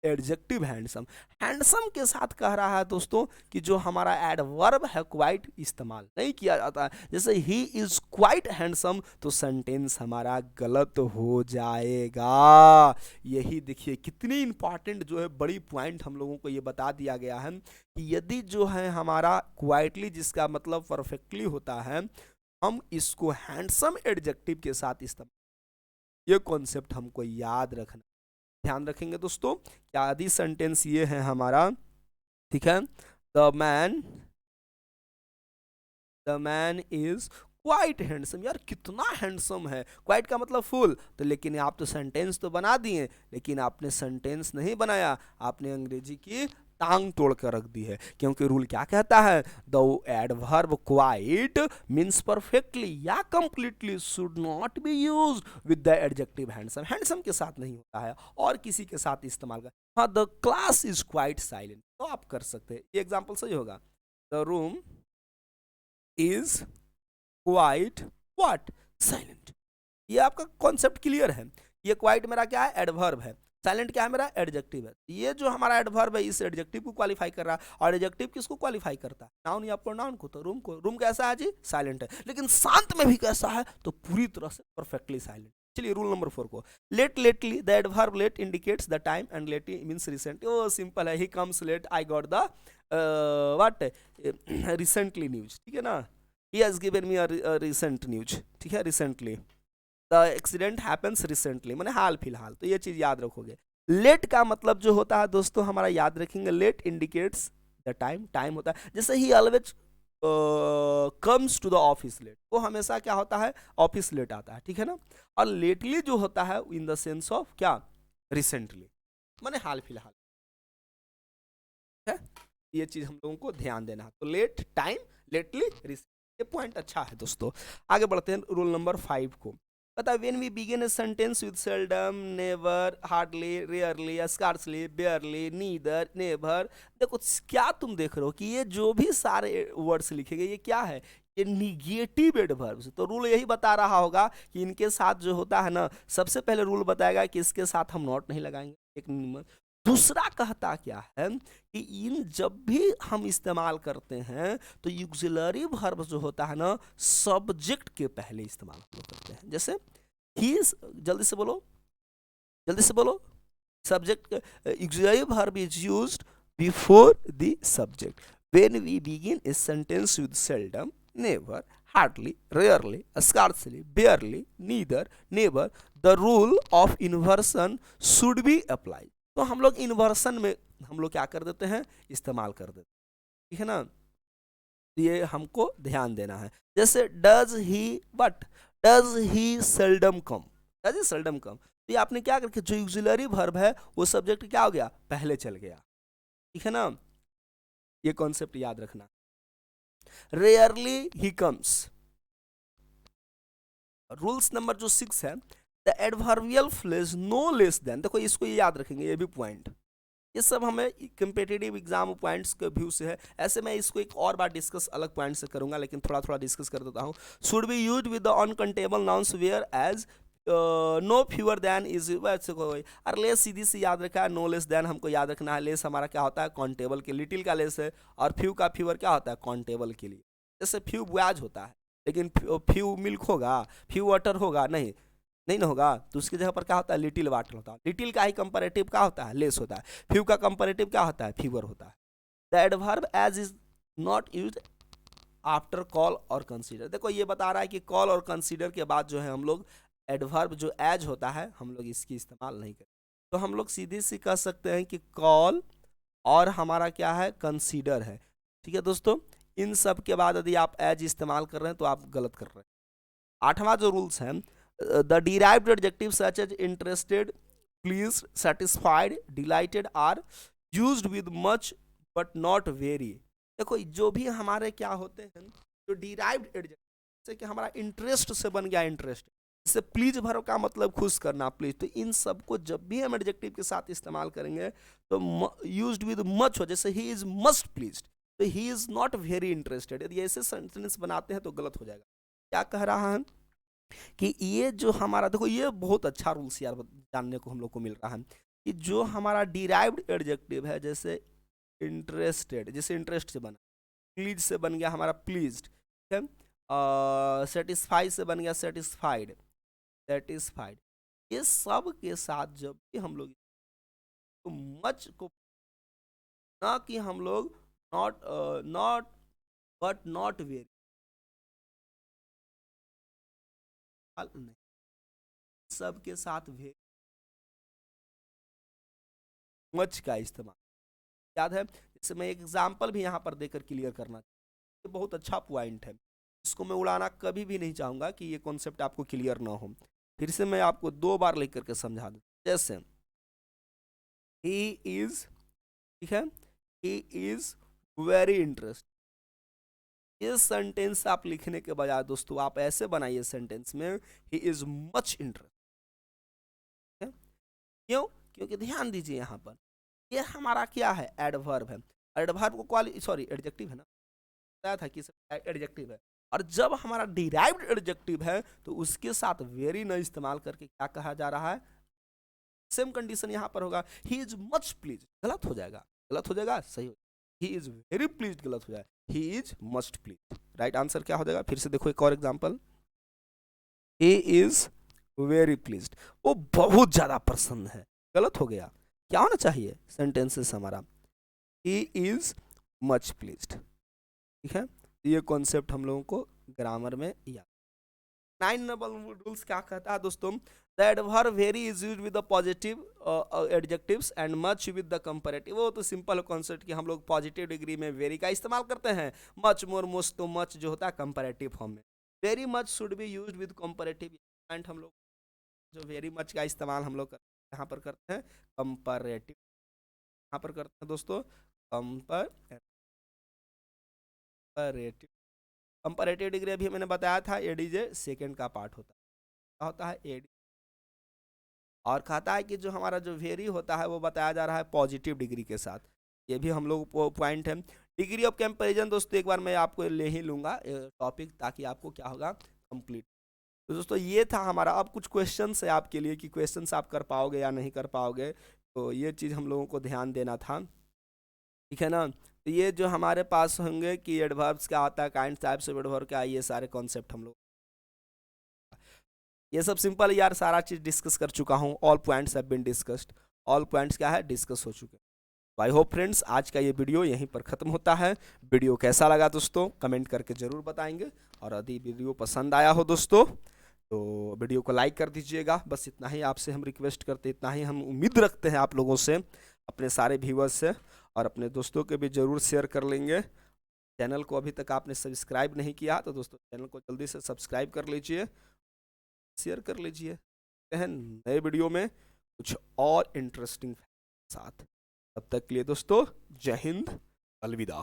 adjective handsome. Handsome के साथ कह रहा है दोस्तों कि जो हमारा एडवर्ब है क्वाइट इस्तेमाल नहीं किया जाता है। जैसे ही इज क्वाइट हैंडसम तो सेंटेंस हमारा गलत हो जाएगा। यही देखिए कितनी इंपॉर्टेंट जो है बड़ी पॉइंट हम लोगों को ये बता दिया गया है कि यदि जो है हमारा क्वाइटली जिसका मतलब परफेक्टली होता है, हम इसको हैंडसम एडजेक्टिव के साथ इस्तेमाल, ये कॉन्सेप्ट हमको याद रखना, ध्यान रखेंगे दोस्तों। क्या आदि सेंटेंस ये है हमारा, ठीक है, the man is quite handsome. यार कितना हैंडसम है, क्वाइट का मतलब फुल, तो लेकिन आप तो सेंटेंस तो बना दिए, लेकिन आपने सेंटेंस नहीं बनाया, आपने अंग्रेजी की टांग तोड़ कर रख दी है। क्योंकि रूल क्या कहता है, the adverb quite means perfectly या completely should not be used with the adjective handsome. Handsome के साथ नहीं होता है और किसी के साथ इस्तेमाल कर। हाँ, the class is quite silent, तो आप कर सकते हैं, ये एग्जाम्पल सही होगा। The room is quite what silent. ये आपका कॉन्सेप्ट क्लियर है। ये क्वाइट मेरा क्या है, एडवर्ब है, साइलेंट क्या है मेरा, एडजेक्टिव है। ये जो हमारा एडवर्ब है इस एडजेक्टिव को क्वालिफाई कर रहा है, और एडजेक्टिव किसको क्वालिफाई करता है, नाउन या प्रोनाउन को। तो रूम कैसा है जी, साइलेंट है, लेकिन शांत में भी कैसा है, तो पूरी तरह से परफेक्टली साइलेंट। चलिए रूल नंबर 4 को, late lately, the adverb late indicates the time and lately means recent. ओ सिंपल है, he comes late, I got the what recently news, ठीक है ना, he has given me a recent news, ठीक है, recently the accident happens recently, मैंने हाल फिलहाल। तो ये चीज याद रखोगे। लेट का मतलब जो होता है दोस्तों हमारा याद रखेंगे, late indicates the time, time होता है। जैसे he always comes to the office late, वो हमेशा क्या होता है, ऑफिस लेट आता है, ठीक है ना। और लेटली जो होता है इन द सेंस ऑफ क्या, रिसेंटली, माने हाल फिलहाल है। ये चीज हम लोगों को ध्यान देना है। तो लेट, टाइम, लेटली, रिसेंट, ये पॉइंट अच्छा है दोस्तों। आगे बढ़ते हैं रूल नंबर 5 को। पता है, when we begin a sentence with seldom, never, hardly, rarely, scarcely, barely, neither, never, देखो क्या तुम देख रहे हो कि ये जो भी सारे वर्ड्स लिखे गए ये क्या है, ये निगेटिव एडवर्ब्स। तो रूल यही बता रहा होगा कि इनके साथ जो होता है ना, सबसे पहले रूल बताएगा कि इसके साथ हम नॉट नहीं लगाएंगे, एक दूसरा कहता क्या है कि इन जब भी हम इस्तेमाल करते हैं तो ऑक्सिलरी वर्ब जो होता है ना, सब्जेक्ट के पहले इस्तेमाल हम लोग करते हैं। जैसे ही, जल्दी से बोलो, जल्दी से बोलो, subject, auxiliary verb is used before the subject when we begin a sentence with seldom, never, hardly, rarely, scarcely, barely, neither, never, the rule of inversion should be applied. तो हम लोग इन्वर्सन में हम लोग क्या कर देते हैं, इस्तेमाल कर देते हैं, ठीक है ना। ये हमको ध्यान देना है। जैसे does he what, does he seldom come, does he seldom come, तो ये आपने क्या करके जो ऑक्सिलरी वर्ब है वो सब्जेक्ट क्या हो गया, पहले चल गया, ठीक है ना। ये कॉन्सेप्ट याद रखना। Rarely he comes, rules number जो 6 है, the adverbial phrase no less than, देखो इसको ये याद रखेंगे, ये भी पॉइंट, ये सब हमें कंपेटिटिव एग्जाम पॉइंट्स के व्यू से है। ऐसे मैं इसको एक और बार डिस्कस अलग पॉइंट से करूंगा, लेकिन थोड़ा थोड़ा डिस्कस कर देता हूँ। Should be used with the uncountable nouns whereas no fewer than is, और लेस सीधी सी याद रखा है, नो लेस देन हमको याद रखना है। लेस हमारा क्या होता है, काउंटेबल के, लिटिल का लेस है, और फ्यू का फ्यूअर क्या होता है, काउंटेबल के लिए। जैसे फ्यू ब्याज होता है, लेकिन फ्यू मिल्क होगा, फ्यू वाटर होगा, नहीं नहीं ना होगा, तो उसकी जगह पर क्या होता है, लिटिल वाटर होता है। लिटिल का ही कंपैरेटिव क्या होता है, लेस होता है। फ्यू का कंपैरेटिव क्या होता है, फीवर होता है। The adverb as is not used after call or consider. देखो ये बता रहा है कि कॉल और कंसीडर के बाद जो है हम लोग एडवर्ब जो एज होता है हम लोग इसकी इस्तेमाल नहीं करें। तो हम लोग सीधे से कह सकते हैं कि कॉल और हमारा क्या है, कंसीडर है। ठीक है दोस्तों, इन सब के बाद यदि आप एज इस्तेमाल कर रहे हैं तो आप गलत कर रहे हैं। आठवां जो रूल्स है, the derived adjective such as interested, pleased, satisfied, delighted are used with much but not very. देखो जो भी हमारे क्या होते हैं, जो डिराइव्ड एडजेक्टिव, जैसे कि हमारा इंटरेस्ट से बन गया इंटरेस्ट, इससे प्लीज भरो का मतलब खुश करना, प्लीज। तो इन सब को जब भी हम एडजेक्टिव के साथ इस्तेमाल करेंगे तो यूज्ड विद मच हो, जैसे ही इज मस्ट प्लीज्ड, तो he is not very interested. यदि ऐसे सेंटेंस बनाते हैं तो गलत हो जाएगा। क्या कह रहा है कि ये जो हमारा, देखो ये बहुत अच्छा रूल्स यार जानने को हम लोग को मिल रहा है कि जो हमारा डिराइव्ड एडजेक्टिव है, जैसे इंटरेस्टेड, जैसे इंटरेस्ट से बना, प्लीज से बन गया हमारा प्लीज्ड, ठीक है, सेटिस्फाई से बन गया सेटिस्फाइड, सेटिस्फाइड। ये सब के साथ जब भी हम लोग तो मच को, ना कि हम लोग not not but not very, नहीं, सब के साथ वेरी मच का इस्तेमाल। याद है, जैसे मैं एक एग्जाम्पल भी यहाँ पर देकर क्लियर करना, ये बहुत अच्छा पॉइंट है, इसको मैं उड़ाना कभी भी नहीं चाहूंगा कि ये कॉन्सेप्ट आपको क्लियर ना हो। फिर से मैं आपको 2 बार लिख करके समझा दूं। जैसे ही इज, ठीक है, ही इज वेरी इंटरेस्ट, ये सेंटेंस आप लिखने के बजाय दोस्तों आप ऐसे बनाइए सेंटेंस में, ही इज मच इंटरेस्ट। क्यों? क्योंकि ध्यान दीजिए यहाँ पर ये हमारा क्या है, एडवर्ब है। एडवर्ब को सॉरी एडजेक्टिव है ना, बताया था कि एडजेक्टिव है। और जब हमारा डिराइव्ड एडजेक्टिव है तो उसके साथ वेरी न इस्तेमाल करके क्या कहा जा रहा है, सेम कंडीशन यहाँ पर होगा, ही इज मच प्लीज, गलत हो जाएगा, गलत हो जाएगा, सही हो, ही इज वेरी प्लीज गलत हो जाएगा, he is must please. Right answer क्या हो जाएगा, फिर से देखो एक और example, he is very pleased, वो बहुत ज्यादा प्रसन्न है, गलत हो गया, क्या होना चाहिए सेंटेंसेस हमारा, ही इज मच प्लीज्ड। ठीक है, ये कॉन्सेप्ट हम लोगों को ग्रामर में याद। 9 नंबर रूल्स क्या कहता है दोस्तों, the adverb very is used with the positive adjectives and much with the comparative. वो तो सिंपल कॉन्सेप्ट कि हम लोग पॉजिटिव डिग्री में वेरी का इस्तेमाल करते हैं, मच मोर मोस्ट तो मच जो होता है कंपैरेटिव फॉर्म में, very much should be used with comparative. And हम लोग जो वेरी मच का इस्तेमाल हम लोग यहाँ पर करते हैं कंपैरेटिव, यहाँ पर करते हैं दोस्तों कंपैरेटिव। कंपैरेटिव डिग्री अभी मैंने बताया था एडीजे सेकंड का पार्ट होता है, क्या होता है एडी, और कहता है कि जो हमारा जो वेरी होता है वो बताया जा रहा है पॉजिटिव डिग्री के साथ। ये भी हम लोग पॉइंट है। डिग्री ऑफ कंपैरिजन दोस्तों एक बार मैं आपको ले ही लूंगा टॉपिक, ताकि आपको क्या होगा कंप्लीट। तो दोस्तों ये था हमारा, अब कुछ क्वेश्चंस है आपके लिए कि क्वेश्चंस आप कर पाओगे या नहीं कर पाओगे, तो ये चीज़ हम लोगों को ध्यान देना था, ठीक है ना। तो ये जो हमारे पास होंगे कि एडवर्ब्स क्या आता है, काइंड टाइप्स ऑफ एडवर्ब क्या है, ये सारे कॉन्सेप्ट हम लोग, ये सब सिंपल यार, सारा चीज़ डिस्कस कर चुका हूँ, all points have been discussed, all points क्या है डिस्कस हो चुके हैं। आई होप फ्रेंड्स आज का ये वीडियो यहीं पर ख़त्म होता है। वीडियो कैसा लगा दोस्तों कमेंट करके ज़रूर बताएंगे, और यदि वीडियो पसंद आया हो दोस्तों तो वीडियो को लाइक कर दीजिएगा। बस इतना ही आपसे हम रिक्वेस्ट करते, इतना ही हम उम्मीद रखते हैं आप लोगों से, अपने सारे व्यूअर्स से, और अपने दोस्तों के भी ज़रूर शेयर कर लेंगे। चैनल को अभी तक आपने सब्सक्राइब नहीं किया तो दोस्तों चैनल को जल्दी से सब्सक्राइब कर लीजिए, शेयर कर लीजिए। नए वीडियो में कुछ और इंटरेस्टिंग साथ, तब तक के लिए दोस्तों जय हिंद, अलविदा।